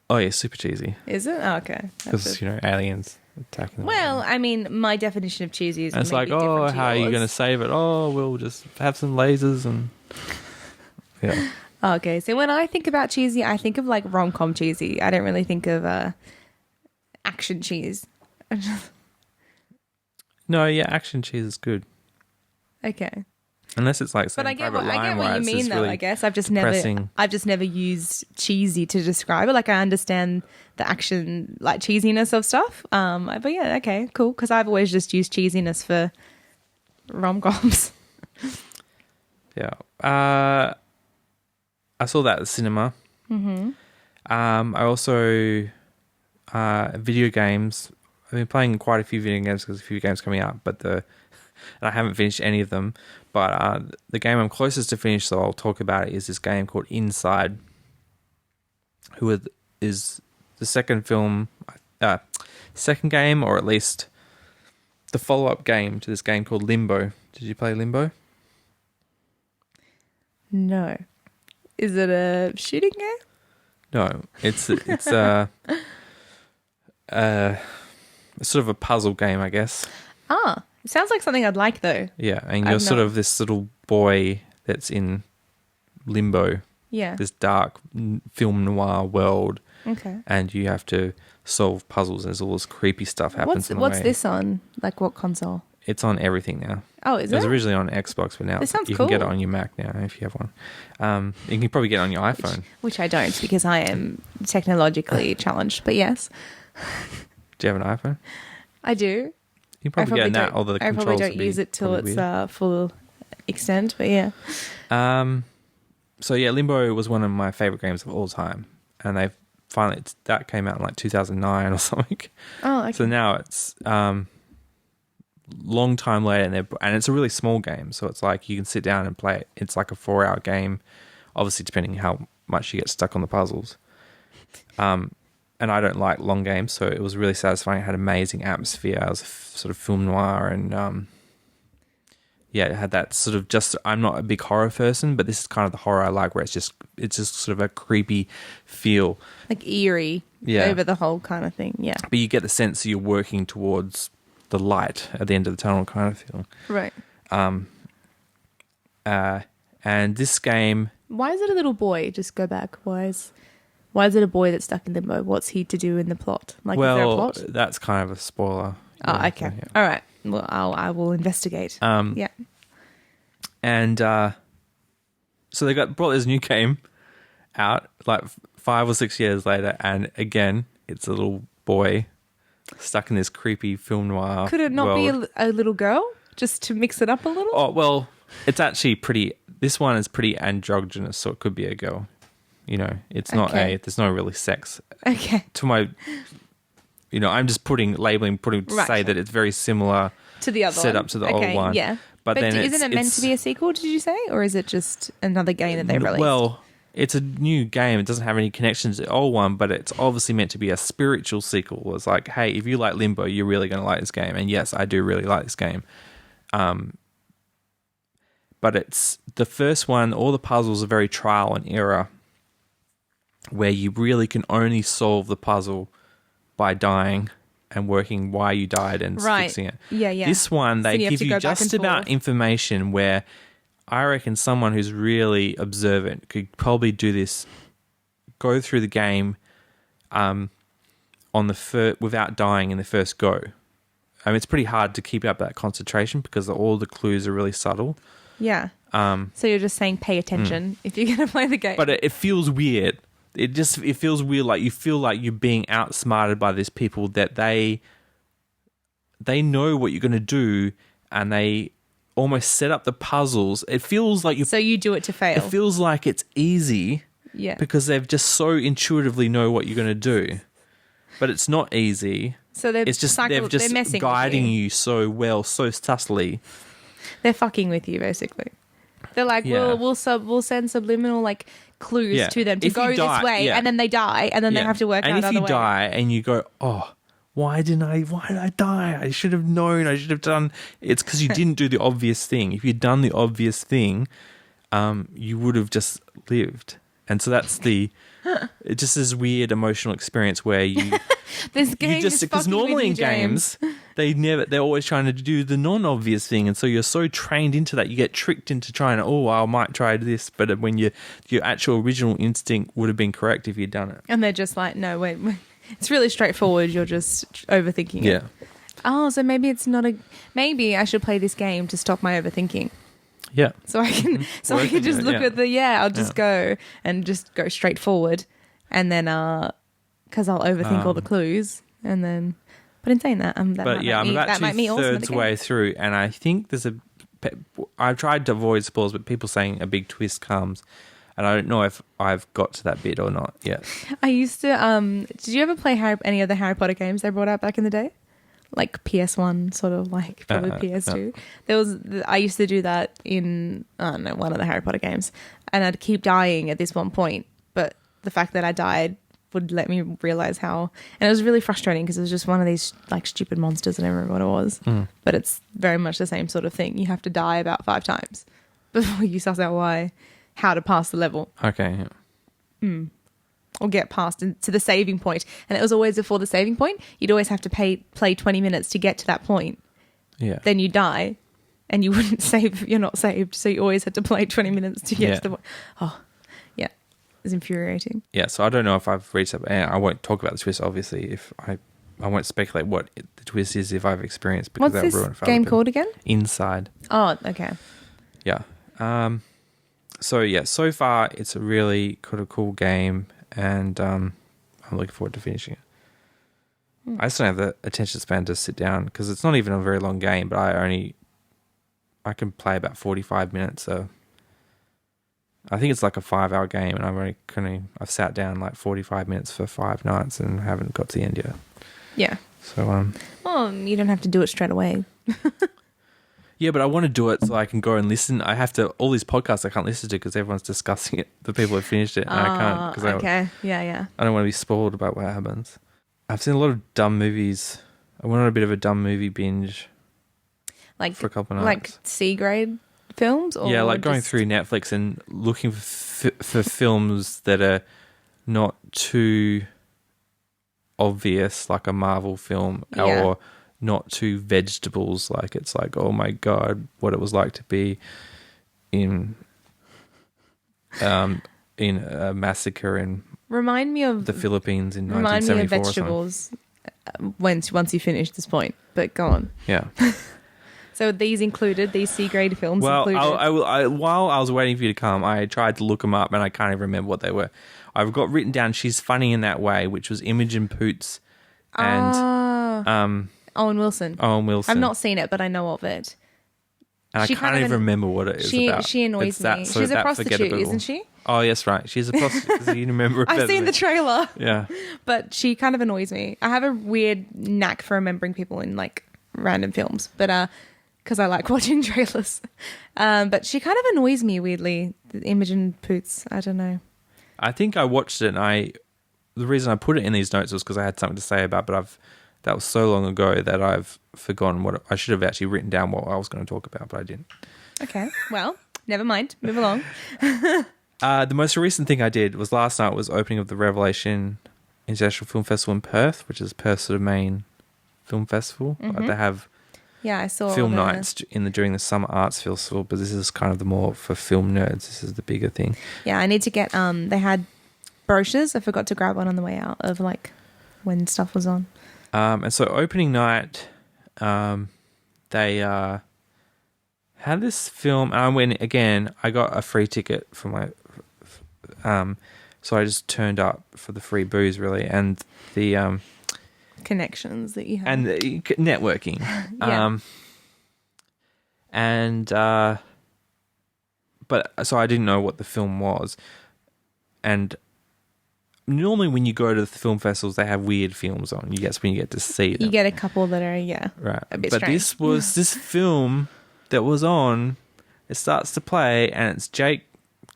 Oh yeah, super cheesy. Is it? Oh, okay. Because aliens attacking them. Well, I mean, my definition of cheesy is. And it's like, how are you going to save it? Oh, we'll just have some lasers and yeah. Okay, so when I think about cheesy, I think of like rom-com cheesy. I don't really think of action cheese. No, yeah, action cheese is good. Okay. Unless it's like, but I get what you mean, though. Really I guess I've just never used cheesy to describe it. Like I understand the action, like cheesiness of stuff. But yeah, okay, cool. Because I've always just used cheesiness for rom-coms. Yeah. I saw that at the cinema. Mm-hmm. I also video games. I've been playing quite a few video games because a few games coming out, and I haven't finished any of them. But the game I'm closest to finish, so I'll talk about it, is this game called Inside, is the second game, or at least the follow-up game to this game called Limbo. Did you play Limbo? No. Is it a shooting game? No, it's sort of a puzzle game, I guess. Ah, it sounds like something I'd like, though. Yeah, and you're sort of this little boy that's in limbo. Yeah. This dark film noir world. Okay. And you have to solve puzzles. There's all this creepy stuff happens. What's this on? Like what console? It's on everything now. Oh, is it? It was originally on Xbox, but now you can get it on your Mac now if you have one. You can probably get it on your iPhone. Which I don't, because I am technologically challenged, but yes. Do you have an iPhone? I do. You can probably get that, although the controls I probably don't use it till it's full extent, but yeah. So yeah, Limbo was one of my favorite games of all time, and they've finally that came out in like 2009 or something. Oh, okay. So now it's long time later, and it's a really small game, so it's like you can sit down and play it. It's like a 4-hour game, obviously depending how much you get stuck on the puzzles. And I don't like long games, so it was really satisfying. It had amazing atmosphere. It was sort of film noir, and it had that sort of I'm not a big horror person, but this is kind of the horror I like, where it's just sort of a creepy feel, like eerie, over the whole kind of thing. Yeah, but you get the sense that you're working towards the light at the end of the tunnel, kind of feel. Right. And this game. Why is it a little boy? Just go back. Why is it a boy that's stuck in limbo? What's he to do in the plot? Like, is there a plot? That's kind of a spoiler. Oh, okay. Yeah. All right. Well, I will investigate. Yeah. And so they brought this new game out like 5 or 6 years later, and again, it's a little boy stuck in this creepy film noir. Could it not world. be a little girl, just to mix it up a little? Oh well, it's actually pretty. This one is pretty androgynous, so it could be a girl. It's not there's no really sex. Okay. To my, I'm just putting to say that it's very similar to the other setup to the old one. Yeah. But then isn't it meant to be a sequel, did you say? Or is it just another game that they released? Well, it's a new game. It doesn't have any connections to the old one, but it's obviously meant to be a spiritual sequel. It's like, hey, if you like Limbo, you're really going to like this game. And yes, I do really like this game. But it's the first one, all the puzzles are very trial and error, where you really can only solve the puzzle by dying and working why you died and fixing it. Yeah, yeah. This one, they give you just about information where I reckon someone who's really observant could probably do this, go through the game without dying in the first go. I mean, it's pretty hard to keep up that concentration because all the clues are really subtle. Yeah. So you're just saying pay attention if you're going to play the game. But it feels weird. it feels weird. Like you feel like you're being outsmarted by these people that they know what you're going to do, and they almost set up the puzzles. It feels like So you do it to fail. It feels like it's easy. Yeah. Because they've just so intuitively know what you're going to do, but it's not easy. So they're messing guiding with you so well, so subtly. They're fucking with you, basically. They're like, we'll send subliminal like clues to them to go this way, and then they die, and then they have to work out other way. And if you die and you go, oh, why did I die? I should have known. I should have done. It's because you didn't do the obvious thing. If you'd done the obvious thing, you would have just lived. And so that's it's just this weird emotional experience where you this game is because normally in games they're always trying to do the non-obvious thing, and so you're so trained into that you get tricked into trying I might try this, but when your actual original instinct would have been correct if you'd done it. And they're just like, no, wait. It's really straightforward. You're just overthinking it. Yeah. Oh, so maybe it's not maybe I should play this game to stop my overthinking. Yeah. So I can just look at I'll just go and just go straight forward, and then because I'll overthink all the clues, and then but in saying that, I'm about 2/3 way through, and I think I've tried to avoid spoilers, but people saying a big twist comes, and I don't know if I've got to that bit or not yet. I used to did you ever play any of the Harry Potter games they brought out back in the day? Like PS1, sort of like probably PS2. I used to do that in, I don't know, one of the Harry Potter games, and I'd keep dying at this one point, but the fact that I died would let me realize how, and it was really frustrating because it was just one of these like stupid monsters. I don't remember what it was, but it's very much the same sort of thing. You have to die about 5 times before you suss out how to pass the level. Okay. Yeah. Or get past to the saving point. And it was always before the saving point. You'd always have to play 20 minutes to get to that point. Yeah. Then you die and you wouldn't save if you're not saved. So you always had to play 20 minutes to get to the point. Oh, yeah. It's infuriating. Yeah, so I don't know if I've reached that. And I won't talk about the twist, obviously. If I won't speculate what the twist is if I've experienced, because what's this game called again? Inside. Oh, okay. Yeah. So far it's a really kind of cool game. And I'm looking forward to finishing it. I just don't have the attention span to sit down because it's not even a very long game, but I can play about 45 minutes. So I think it's like a 5-hour game, and I've sat down like 45 minutes for 5 nights and haven't got to the end yet. Yeah. So well, you don't have to do it straight away. Yeah, but I want to do it so I can go and listen. I have to, all these podcasts I can't listen to because everyone's discussing it. The people have finished it, and I can't. Cause I don't want to be spoiled about what happens. I've seen a lot of dumb movies. I went on a bit of a dumb movie binge for a couple of nights. Like C-grade films? Or like going through Netflix and looking for films that are not too obvious, like a Marvel film, or not too vegetables, like it's like, oh my god, what it was like to be in a massacre in the Philippines in 1974. Remind me of vegetables once you finish this point, but go on. Yeah. So these C-grade films included. Well, while I was waiting for you to come, I tried to look them up and I can't even remember what they were. I've got written down She's Funny in That Way, which was Imogen Poots and Owen Wilson. I've not seen it, but I know of it. And I can't even remember what it is about. She annoys me. She's a prostitute, isn't she? Oh, yes, right. She's a prostitute. You remember it I've seen the trailer. Yeah. But she kind of annoys me. I have a weird knack for remembering people in like random films, but because I like watching trailers. But she kind of annoys me weirdly. Imogen Poots. I don't know. I think I watched it, and the reason I put it in these notes was because I had something to say about it, but that was so long ago that I've forgotten what I should have actually written down what I was going to talk about, but I didn't. Okay, well, never mind. Move along. The most recent thing I did was last night was opening of the Revelation International Film Festival in Perth, which is Perth's sort of main film festival. Mm-hmm. They have I saw film nights during the Summer Arts Festival, but this is kind of the more for film nerds. This is the bigger thing. Yeah, I need to get. They had brochures. I forgot to grab one on the way out of like when stuff was on. And so opening night, they had this film, and I went again. I got a free ticket for my. So I just turned up for the free booze, really, and the Connections that you have. and the networking. Yeah. But so I didn't know what the film was, and normally when you go to the film festivals, they have weird films on. That's when you get to see them. You get a couple that are, Right. a bit but strange. this was this film that was on. It starts to play, and it's Jake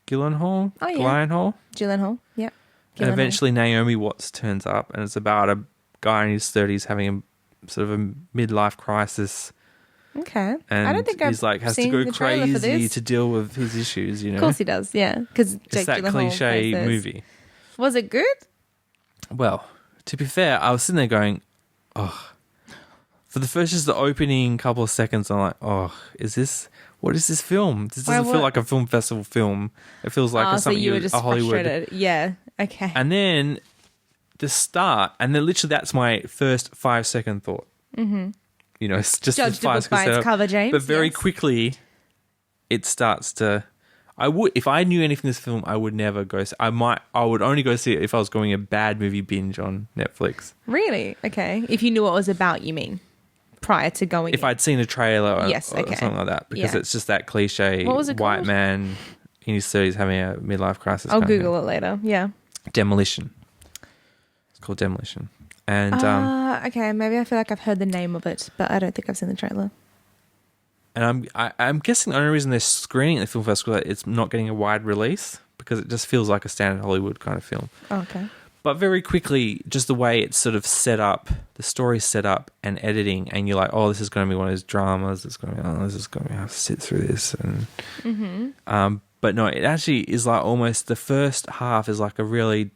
Gyllenhaal. Oh, yeah. Gyllenhaal. Gyllenhaal, yeah. And Gyllenhaal. eventually Naomi Watts turns up, and it's about a guy in his 30s having a sort of a midlife crisis. Okay. And I don't think he's like has to seen go the trailer for crazy this. to deal with his issues, you know. Of course he does, yeah. Because It's that cliche movie. Was it good? Well, to be fair, I was sitting there going, oh, for the first, just the opening couple of seconds, I'm like, oh, what is this film? This doesn't feel like a film festival film. It feels like So something you were just a Hollywood. frustrated. Yeah, okay. And then the start, and then literally that's my first 5-second thought. Mm-hmm. You know, it's just Judge the the 5 book by seconds its cover, James. but very yes. quickly, it starts to. If I knew anything of this film, I would never go. I would only go see it if I was going a bad movie binge on Netflix. Really? Okay. If you knew what it was about, you mean? Prior to going If in. I'd seen a trailer or, Yes, or okay. something like that, because Yeah. it's just that cliche What was it white called? man in his 30s having a midlife crisis. I'll kind of Google it later. Yeah. thing. Demolition. It's called Demolition. And Okay. Maybe I feel like I've heard the name of it, but I don't think I've seen the trailer. And I'm guessing the only reason they're screening at the film festival is that it's not getting a wide release, because it just feels like a standard Hollywood kind of film. Oh, okay. But very quickly, just the way it's sort of set up, the story's set up and editing, and you're like, oh, this is going to be one of those dramas. It's going to be, this is going to have to sit through this. And but no, it actually is like almost the first half is like a really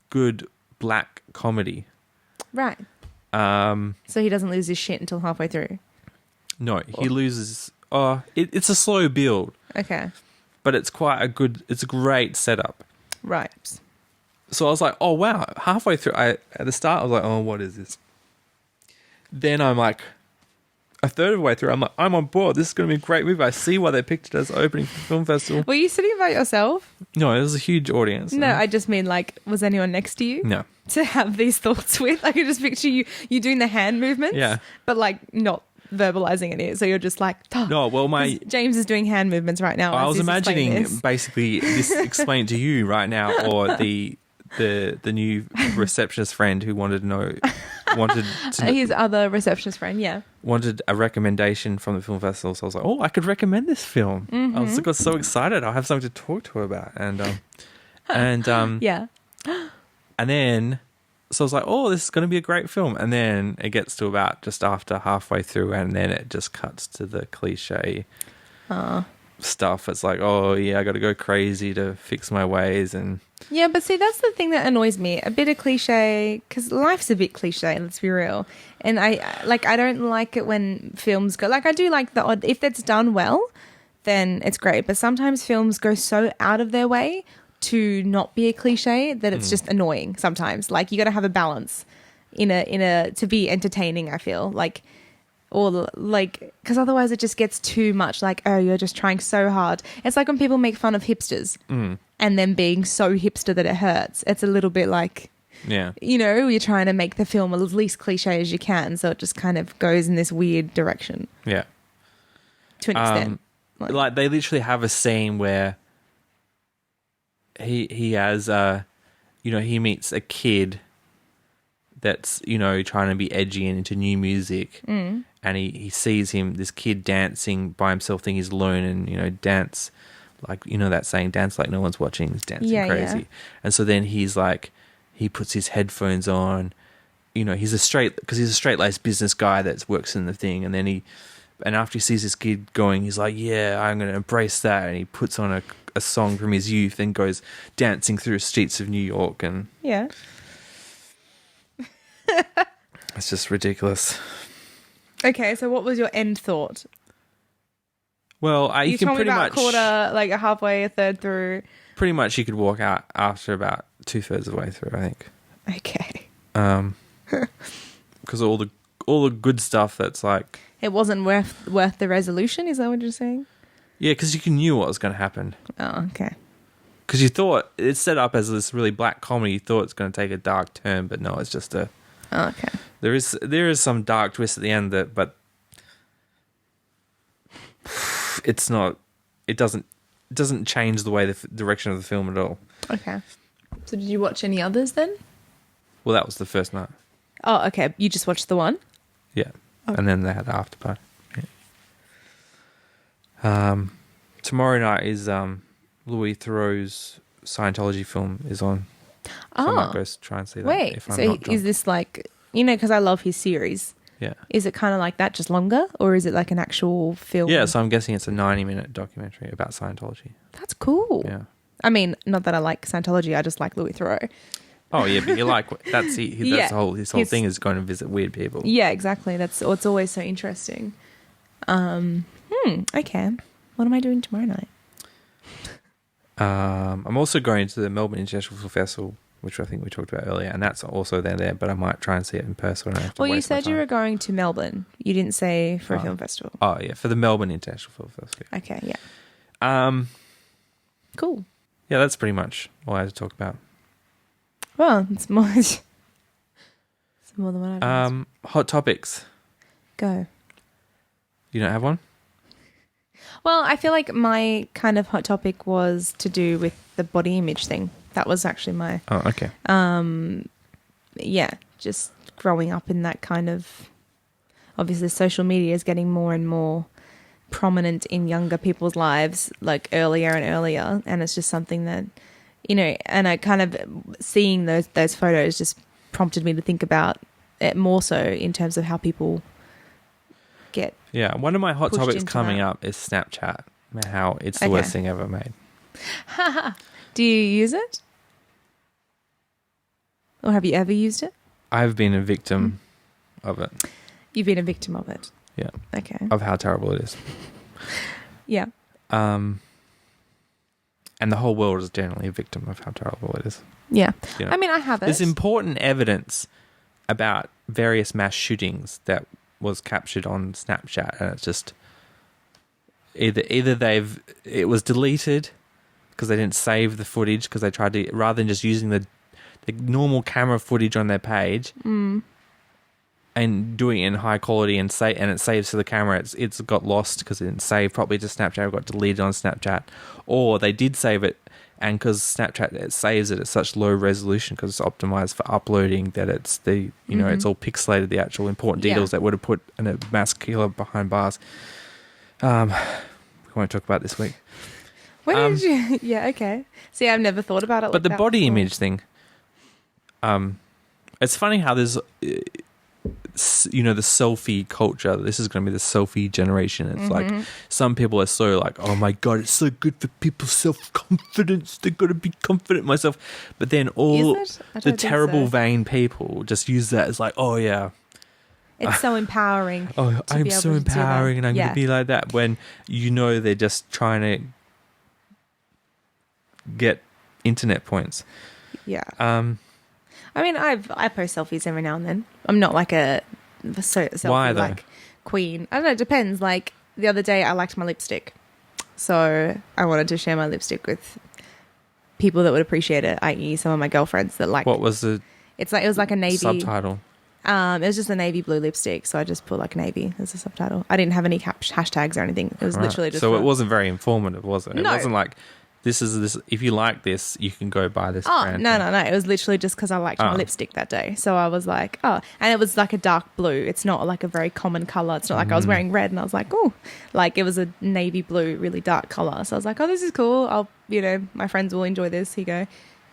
good black comedy. Right. So he doesn't lose his shit until halfway through. No, he loses. Oh, it's a slow build, Okay. but it's it's a great setup. Right. So I was like, oh, wow. Halfway through, at the start, I was like, oh, what is this? Then I'm like, a third of the way through, I'm like, I'm on board. This is going to be a great movie. I see why they picked it as opening for the film festival. Were you sitting by yourself? No, it was a huge audience. No, I just mean like, was anyone next to you? No. To have these thoughts with? I could just picture you doing the hand movements. Yeah. But like not verbalizing any. So you're just like, oh. No, well, 'Cause James is doing hand movements right now. I as was he's explaining imagining this. basically this explained to you right now, or the new receptionist friend who wanted His other receptionist friend, yeah. wanted a recommendation from the film festival. So I was like, oh, I could recommend this film. I got so excited. I'll have something to talk to her about. Yeah. And then, so I was like, oh, this is going to be a great film. And then it gets to about just after halfway through, and then it just cuts to the cliche stuff. It's like, oh, yeah, I got to go crazy to fix my ways. And Yeah, but see, that's the thing that annoys me. A bit of cliche, because life's a bit cliche, let's be real. And I don't like it when films go, like I do like the odd, if that's done well, then it's great. But sometimes films go so out of their way to not be a cliche that it's just annoying sometimes. Like you got to have a balance to be entertaining, I feel like. Or like, because otherwise it just gets too much. Like, oh, you're just trying so hard. It's like when people make fun of hipsters and then being so hipster that it hurts. It's a little bit like, yeah, you're trying to make the film as least cliche as you can. So it just kind of goes in this weird direction yeah. to an extent. Like they literally have a scene where he has he meets a kid that's trying to be edgy and into new music, and he sees this kid dancing by himself, thinking he's alone, and dance like that saying, dance like no one's watching, is dancing crazy. And so then he's like, he puts his headphones on, he's a straight-laced business guy that works in the thing, and then after he sees this kid going, he's like, yeah, I'm going to embrace that, and he puts on a song from his youth and goes dancing through the streets of New York, and Yeah. it's just ridiculous. Okay, so what was your end thought? Well, you can told me pretty about much a quarter, like a halfway, a third through. pretty much you could walk out after about 2/3 of the way through, I think. Okay. Because all the good stuff that's like, It wasn't worth the resolution, is that what you're saying? yeah, because you knew what was going to happen. Oh, okay. Because you thought it's set up as this really black comedy. You thought it's going to take a dark turn, but no, it's just a. Oh, okay. There is some dark twist at the end but it's not. It doesn't change the way the direction of the film at all. Okay. So did you watch any others then? Well, that was the first night. Oh, okay. You just watched the one? Yeah, okay. And then they had the after party. Yeah. Tomorrow night is Louis Theroux's Scientology film is on. So I might go try and see that. Wait, if I'm so not drunk. is this like, because I love his series. Yeah. Is it kind of like that, just longer? Or is it like an actual film? Yeah, so I'm guessing it's a 90-minute documentary about Scientology. That's cool. Yeah. I mean, not that I like Scientology, I just like Louis Theroux. Oh, yeah, but you like... That's his whole thing is going to visit weird people. Yeah, exactly. It's always so interesting. Okay. What am I doing tomorrow night? I'm also going to the Melbourne International Film Festival, which I think we talked about earlier, and that's also there, but I might try and see it in person. Well, you said you were going to Melbourne. You didn't say for a film festival. Oh, yeah, for the Melbourne International Film Festival. Okay, yeah. Cool. Yeah, that's pretty much all I had to talk about. Well, it's more than what I've Hot topics. Go. You don't have one? Well, I feel like my kind of hot topic was to do with the body image thing. That was actually my... Oh, okay. Yeah, just growing up in that kind of... Obviously, social media is getting more and more prominent in younger people's lives, like earlier and earlier. And it's just something that, and I kind of... Seeing those photos just prompted me to think about it more so in terms of how people get... Yeah, one of my hot topics coming that. up is Snapchat. And how it's the Okay. worst thing ever made. Do you use it? Or have you ever used it? I've been a victim of it. You've been a victim of it. Yeah. Okay. Of how terrible it is. Yeah. And the whole world is generally a victim of how terrible it is. Yeah. You know, I mean, I have it. There's important evidence about various mass shootings that was captured on Snapchat, and it's just either it was deleted because they didn't save the footage because they tried to, rather than just using the normal camera footage on their page and doing it in high quality and it saves to the camera, it's got lost because it didn't save properly to Snapchat, it got deleted on Snapchat, or they did save it, and because Snapchat it saves it at such low resolution because it's optimized for uploading that it's it's all pixelated, the actual important details that would have put a mass killer behind bars. We won't talk about this week. When did you? Yeah, okay. See, I've never thought about it. But like the body before. image thing, it's funny how there's, the selfie culture. This is going to be the selfie generation. It's like some people are so like, oh my God, it's so good for people's self-confidence. They've got to be confident in myself. But then all the terrible vain people just use that as like, oh yeah. It's so empowering. Oh, I'm so empowering and I'm going to be like that, when they're just trying to get internet points. Yeah. I mean, I post selfies every now and then. I'm not like a selfie Why, though? like queen. I don't know. It depends. Like the other day, I liked my lipstick, so I wanted to share my lipstick with people that would appreciate it, i.e., some of my girlfriends that like. What was the? It was like a navy subtitle. It was just a navy blue lipstick, so I just put like navy as a subtitle. I didn't have any hashtags or anything. It was literally just. So it wasn't very informative, was it? No. It wasn't like. This is this. If you like this, you can go buy this. Oh, brand. no. It was literally just because I liked my lipstick that day. So I was like, and it was like a dark blue. It's not like a very common color. It's not like I was wearing red and I was like, oh, like it was a navy blue, really dark color. So I was like, oh, this is cool. My friends will enjoy this. Here you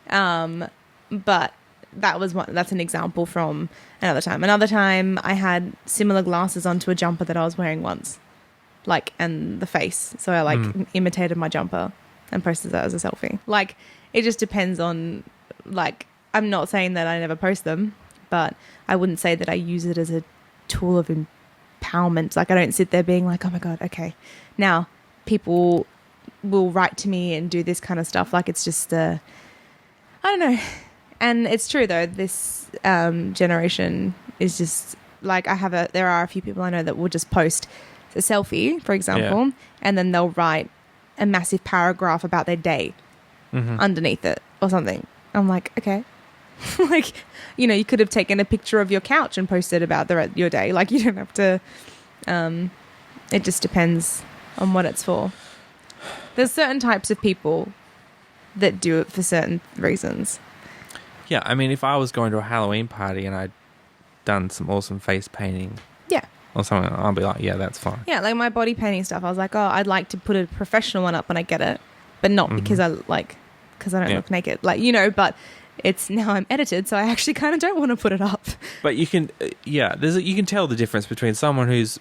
go. But that's an example from another time. Another time I had similar glasses onto a jumper that I was wearing once, and the face. So I imitated my jumper and posted that as a selfie. Like, it just depends on, I'm not saying that I never post them, but I wouldn't say that I use it as a tool of empowerment. Like, I don't sit there being like, oh my God, okay, now people will write to me and do this kind of stuff. Like, it's just, I don't know. And it's true though, this generation is just, there are a few people I know that will just post a selfie, for example, and then they'll write a massive paragraph about their day underneath it or something. I'm like, okay. Like, you know, you could have taken a picture of your couch and posted about your day. Like, you don't have to. It just depends on what it's for. There's certain types of people that do it for certain reasons. Yeah, I mean, if I was going to a Halloween party and I'd done some awesome face painting, or something, I'll be like, yeah, that's fine. Yeah, like my body painting stuff. I was like, oh, I'd like to put a professional one up when I get it, but not because I don't look naked, like, you know. But it's now I'm edited, so I actually kind of don't want to put it up. But you can, you can tell the difference between someone who's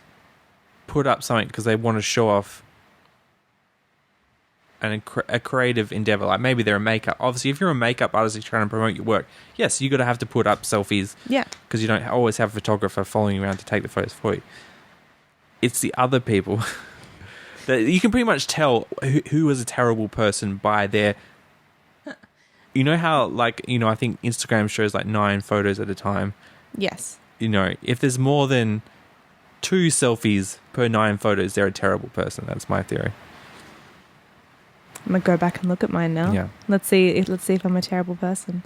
put up something because they want to show off a creative endeavor, like maybe they're a makeup. Obviously, if you're a makeup artist, you're trying to promote your work. Yes, you got to have to put up selfies. Yeah, because you don't always have a photographer following you around to take the photos for you. It's the other people that you can pretty much tell who is a terrible person by their. You know how, like, you know, I think Instagram shows like 9 photos at a time. Yes. You know, if there's more than 2 selfies per 9 photos, they're a terrible person. That's my theory. I'm gonna go back and look at mine now. Yeah. Let's see if I'm a terrible person.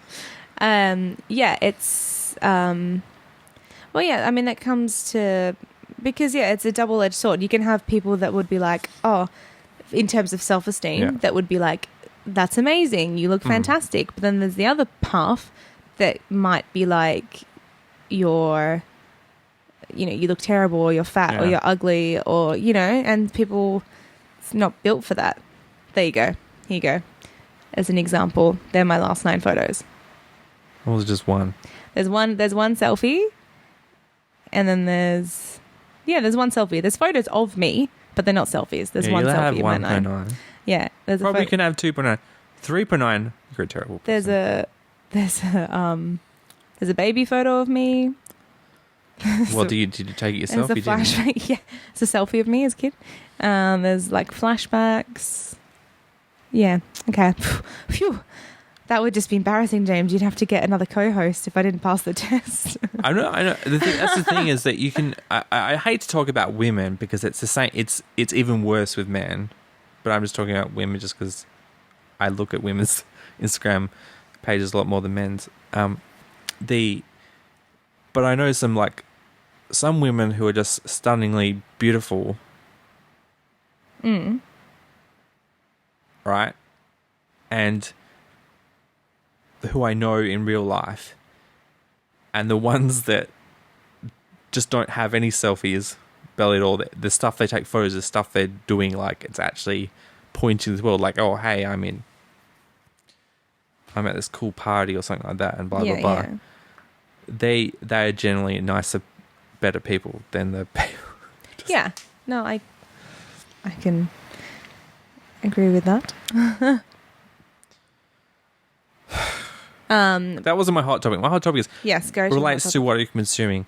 It's well, yeah, I mean, that comes to, because it's a double-edged sword. You can have people that would be like, oh, in terms of self-esteem, that would be like, that's amazing, you look fantastic. But then there's the other half that might be like, you look terrible, or you're fat, or you're ugly, or, you know, and people, it's not built for that. There you go. Here you go. As an example, they're my last 9 photos. Well, there's just one. There's one selfie, and then there's one selfie. There's photos of me, but they're not selfies. There's one selfie in my 9. Yeah, there's probably can have 2.9, 3.9. You're a terrible person. There's a baby photo of me. Well, did you take it yourself? There's a flashback. Yeah, it's a selfie of me as a kid. There's like flashbacks. Yeah. Okay. Phew. That would just be embarrassing, James. You'd have to get another co-host if I didn't pass the test. I know. That's the thing is that you can. I hate to talk about women because it's the same. It's even worse with men. But I'm just talking about women just because I look at women's Instagram pages a lot more than men's. But I know some women who are just stunningly beautiful. Right? And who I know in real life. And the ones that just don't have any selfies, barely at all. The stuff they take photos is stuff they're doing, like it's actually pointing to the world, like, oh, hey, I'm at this cool party or something like that, and blah, blah, blah. They are generally nicer, better people than the people. Yeah. No, I can agree with that. That wasn't my hot topic. My hot topic is relates to what you're consuming.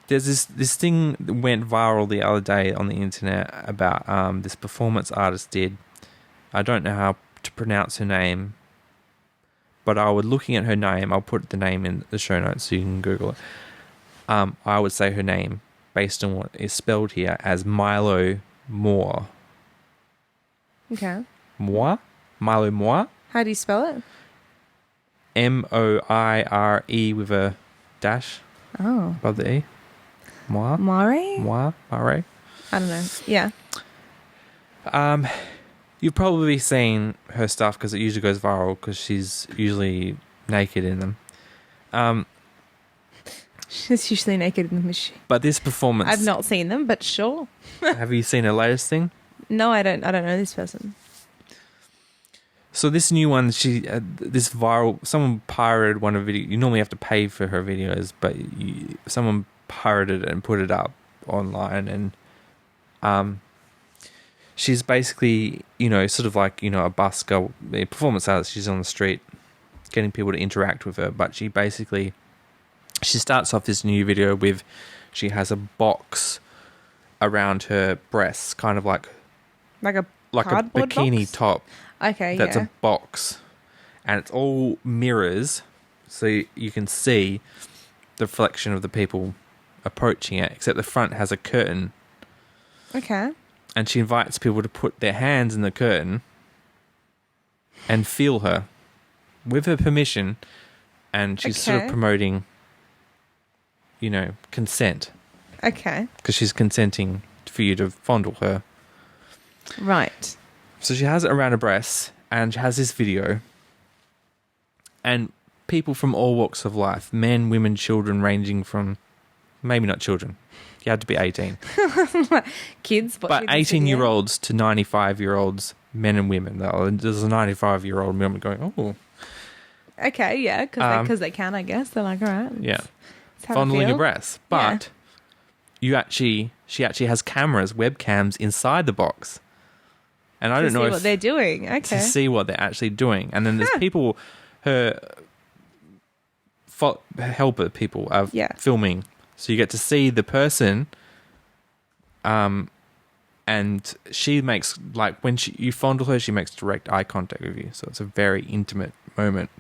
There's this thing that went viral the other day on the internet about this performance artist did. I don't know how to pronounce her name, but I was looking at her name. I'll put the name in the show notes so you can Google it. I would say her name based on what is spelled here as Milo Moore. Okay. Moore? Milo Moore? How do you spell it? Moire with a dash above the E. Moire? Moire? I don't know. Yeah. You've probably seen her stuff because it usually goes viral because she's usually naked in them. She's usually naked in them, is she? But this performance... I've not seen them, but sure. Have you seen her latest thing? No, I don't know this person. So this new one, this viral... Someone pirated one of the videos. You normally have to pay for her videos, but someone pirated it and put it up online, and she's basically, sort of like, a busker, a performance artist. She's on the street getting people to interact with her, but she starts off this new video with, she has a box around her breasts, kind of like a bikini box? top. Okay, that's a box, and it's all mirrors, so you can see the reflection of the people approaching it, except the front has a curtain. Okay. And she invites people to put their hands in the curtain and feel her with her permission, and she's sort of Okay. promoting, consent, Okay. because she's consenting for you to fondle her. Right. So she has it around her breasts, and she has this video, and people from all walks of life, men, women, children, ranging from, maybe not children, you had to be 18, Kids. but 18-year-olds to 95-year-olds, men and women. There's a 95-year-old woman going, oh, Okay, yeah, because they can, I guess. They're like, all right. yeah, let's have a fondling feel. your breasts. But she actually has cameras, webcams inside the box. And I don't know see if what they're doing. Okay. to see what they're actually doing. And then there's people, her helper people are filming. So you get to see the person, and she makes, like, when you fondle her, she makes direct eye contact with you. So it's a very intimate moment.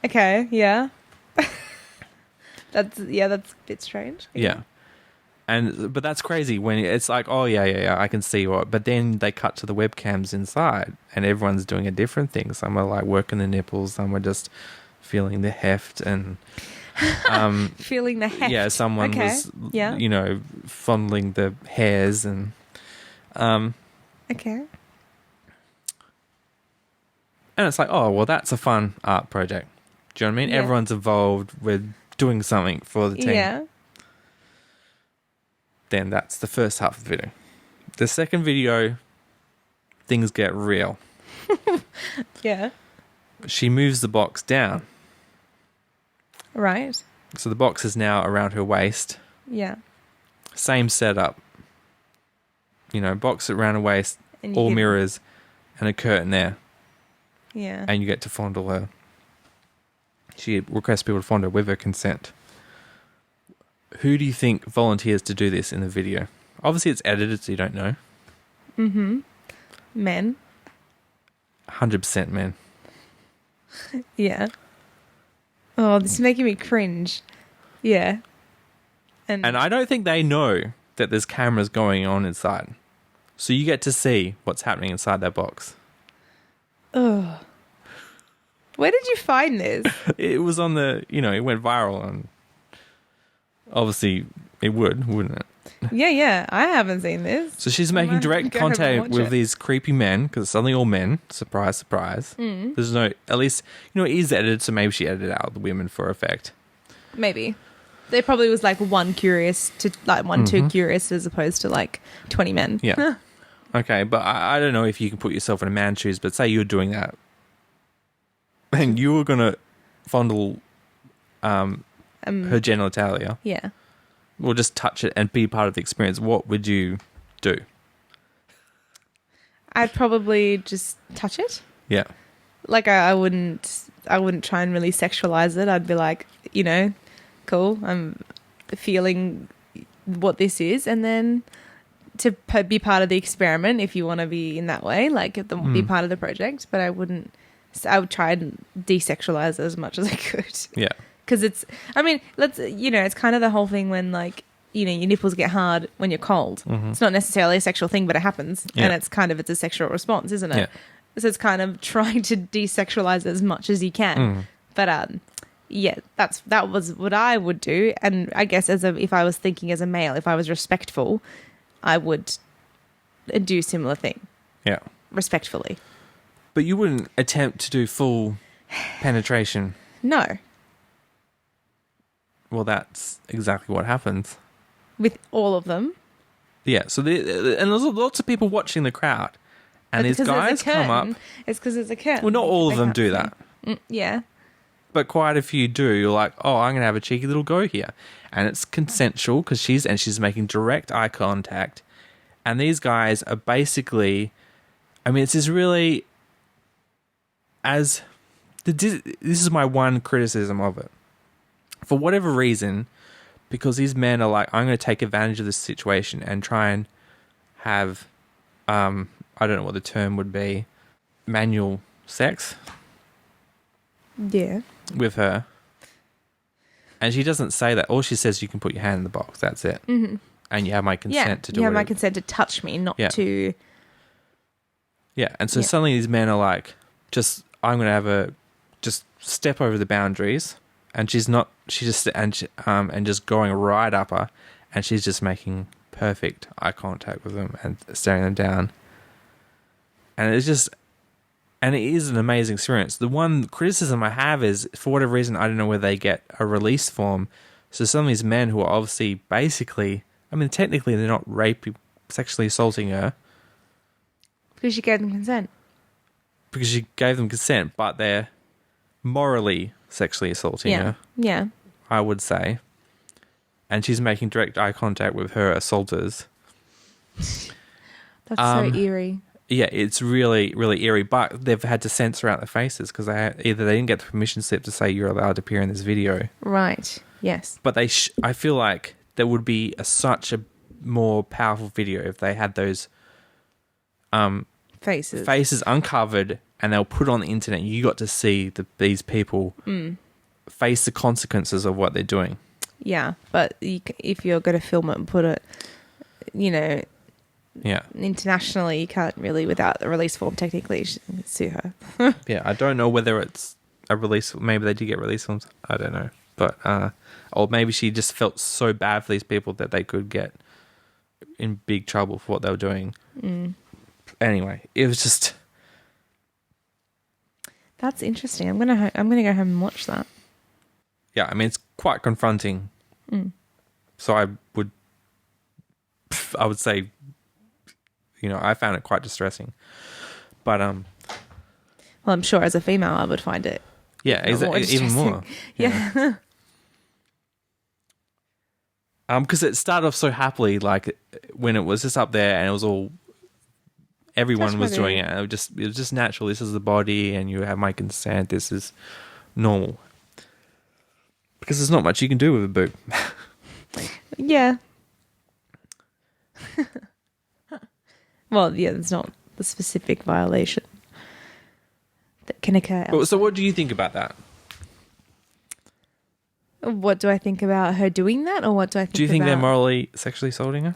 Okay, yeah. That's a bit strange. Yeah. But that's crazy when it's like, oh, yeah, I can see what. But then they cut to the webcams inside, and everyone's doing a different thing. Some are like working the nipples, some are just feeling the heft, and Feeling the heft. yeah, someone was, fondling the hairs, and Okay. and it's like, oh, well, that's a fun art project. Do you know what I mean? Yeah. Everyone's involved with doing something for the team. Yeah. Then that's the first half of the video. The second video, things get real. Yeah. She moves the box down. Right. So the box is now around her waist. Yeah. Same setup. Box around her waist, And you all get- mirrors, and a curtain there. Yeah. And you get to fondle her. She requests people to fondle her with her consent. Who do you think volunteers to do this in the video? Obviously, it's edited, so you don't know. Mm-hmm. Men. 100% men. Yeah. Oh, this is making me cringe. Yeah. And I don't think they know that there's cameras going on inside. So you get to see what's happening inside that box. Ugh. Where did you find this? It was on it went viral, and obviously it wouldn't it? Yeah. I haven't seen this. So she's I making might direct go home and contact watch with it. these creepy men, because it's suddenly all men. Surprise, surprise. Mm. There's no, at least, it is edited, so maybe she edited out the women for effect. Maybe. There probably was like one curious to like two curious as opposed to like 20 men. Yeah. Okay, but I don't know if you can put yourself in a man's shoes, but say you're doing that and you were going to fondle her genitalia, Yeah. or just touch it and be part of the experience, what would you do? I'd probably just touch it. Yeah. Like I wouldn't try and really sexualize it. I'd be like, cool. I'm feeling what this is, and then to be part of the experiment if you want to be in that way, like be part of the project. But I would try and desexualize it as much as I could. Yeah. Because it's kind of the whole thing when like, your nipples get hard when you're cold. Mm-hmm. It's not necessarily a sexual thing, but it happens. Yeah. And it's a sexual response, isn't it? Yeah. So it's kind of trying to desexualize it as much as you can. But that was what I would do. And I guess if I was thinking as a male, if I was respectful, I would do a similar thing. Yeah. Respectfully. But you wouldn't attempt to do full penetration. No. Well, that's exactly what happens. With all of them. Yeah, so and there's lots of people watching the crowd, and these Because there's guys a curtain. come up. It's because there's a curtain. Well, not all of They them can't do see. that, Yeah. but quite a few do. You're like, oh, I'm going to have a cheeky little go here, and it's consensual because she's making direct eye contact, and these guys are basically, it's this really, this is my one criticism of it. For whatever reason, because these men are like, I'm going to take advantage of this situation and try and have, I don't know what the term would be, manual sex Yeah. with her. And she doesn't say that. All she says, you can put your hand in the box. That's it. Mm-hmm. And you have my consent to do it. You have my consent to touch me, not to... Yeah. And so suddenly these men are like, I'm going to have her just step over the boundaries, and she's not. She just and just going right up her, and she's just making perfect eye contact with them and staring them down. And it is an amazing experience. The one criticism I have is, for whatever reason, I don't know where they get a release form. So some of these men who are obviously basically, I mean, technically they're not sexually assaulting her. Because she gave them consent. Because she gave them consent, but they're morally sexually assaulting her. Yeah. I would say. And she's making direct eye contact with her assaulters. That's so eerie. Yeah, it's really, really eerie. But they've had to censor out the faces because either they didn't get the permission slip to say you're allowed to appear in this video. Right. Yes. But I feel like there would be such a more powerful video if they had those faces uncovered, and they'll put it on the internet. You got to see these people face the consequences of what they're doing. Yeah, but if you're going to film it and put it, internationally, you can't really, without the release form, technically sue her. Yeah, I don't know whether it's a release. Maybe they did get release forms. I don't know. But, or maybe she just felt so bad for these people that they could get in big trouble for what they were doing. Anyway, it was just... That's interesting. I'm gonna go home and watch that. Yeah, I mean, it's quite confronting. So I would say, I found it quite distressing. But well, I'm sure as a female I would find it. Yeah, even more. Yeah. Because it started off so happily, like when it was just up there and it was all, everyone was doing it. It was just natural. This is the body, and you have my consent. This is normal. Because there's not much you can do with a boob. Yeah. Well, yeah, there's not the specific violation that can occur. So what do you think about that? What do I think about her doing that, or what do I think? Do you think they're morally sexually assaulting her?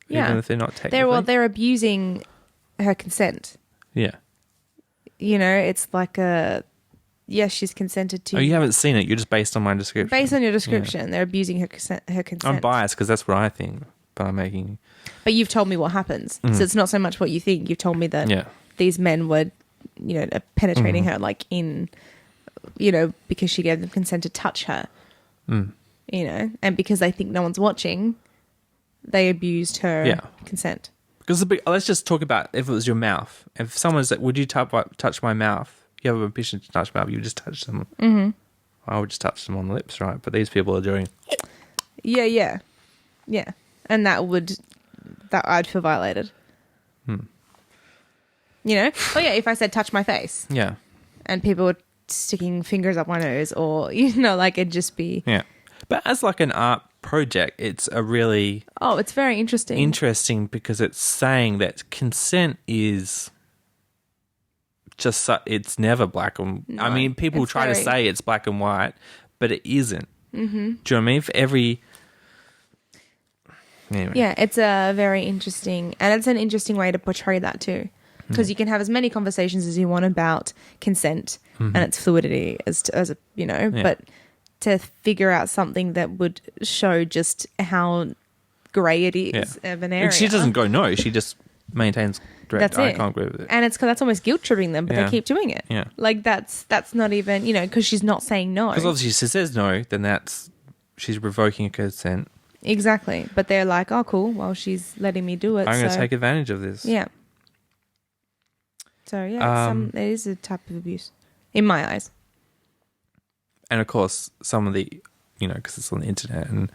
Yeah, even if they're not technically. They're abusing her consent. Yeah, it's like yes, she's consented to. Oh, you haven't seen it. You're just based on my description. Based on your description, they're abusing her consent. I'm biased because that's what I think, but I'm making. But you've told me what happens, so it's not so much what you think. You've told me that these men were, penetrating her, like in. Because she gave them consent to touch her, and because they think no one's watching, they abused her consent. Because let's just talk about if it was your mouth. If someone said, "Would you touch my mouth?" You have a permission to touch my mouth. You would just touch them. Mm-hmm. I would just touch them on the lips, right? But these people are doing. Yeah, and that I'd feel violated. Oh yeah, if I said touch my face. Yeah. And people were sticking fingers up my nose, or it'd just be but as like an art project, it's a really it's very interesting because it's saying that consent is just it's never black and I mean people try to say it's black and white, but it isn't. Do you know what I mean? For every anyway. Yeah, it's a very interesting, and it's an interesting way to portray that too. Because you can have as many conversations as you want about consent and its fluidity but to figure out something that would show just how grey it is of an area. And she doesn't go no, she just maintains direct eye contact with it. And that's almost guilt tripping them, but they keep doing it. Yeah. Like that's not even, because she's not saying no. Because obviously she says no, then she's revoking a consent. Exactly. But they're like, oh cool, well she's letting me do it. I'm going to take advantage of this. Yeah. So yeah, it is a type of abuse, in my eyes. And of course, some of the, because it's on the internet, and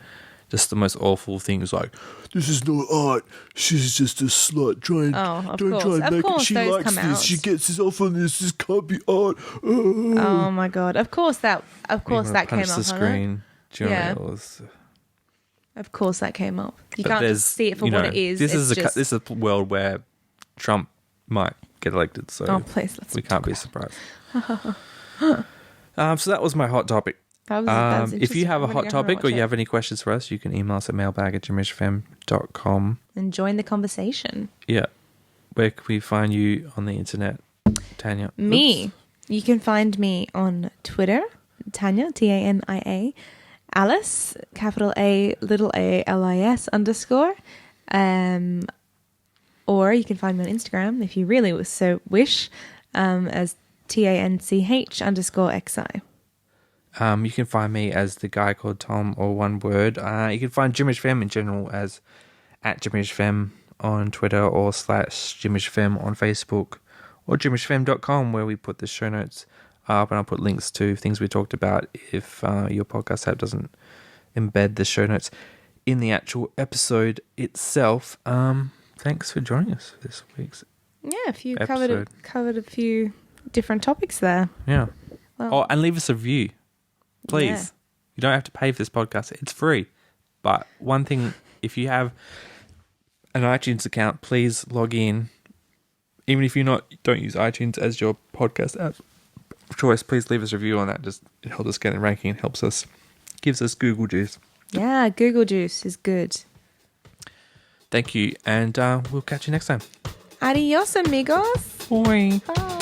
just the most awful things like, this is not art. She's just a slut. Don't try and make it. She likes this. Out. She gets this off on this. This can't be art. Oh my god! Of course that came up. The screen. Of course that came up. You can't just see it for what it is. This is a world where Trump might get elected, so please, we can't be surprised. So that was my hot topic. That was if you have a hot topic or you have any questions for us, you can email us at mailbag@jimmishfm.com and join the conversation. Yeah. Where can we find you on the internet? Tanya. Me. You can find me on Twitter, Tanya, Tania. Alice, capital A, little a, Lis _ or you can find me on Instagram if you really so wish, as TANCH_XI. You can find me as the guy called Tom, or one word. You can find Jimmy's Femme in general as at Jimmy's Femme on Twitter or / Jimmy's Femme on Facebook, or jimmy'sfemme.com, where we put the show notes up, and I'll put links to things we talked about if your podcast app doesn't embed the show notes in the actual episode itself. Thanks for joining us for this week's episode. covered a few different topics there. Yeah. Well, and leave us a review, please. Yeah. You don't have to pay for this podcast; it's free. But one thing, if you have an iTunes account, please log in. Even if don't use iTunes as your podcast app of choice, please leave us a review on that. It helps us get in ranking. It helps us, gives us Google juice. Yeah, Google juice is good. Thank you, and we'll catch you next time. Adios, amigos. Bye. Bye.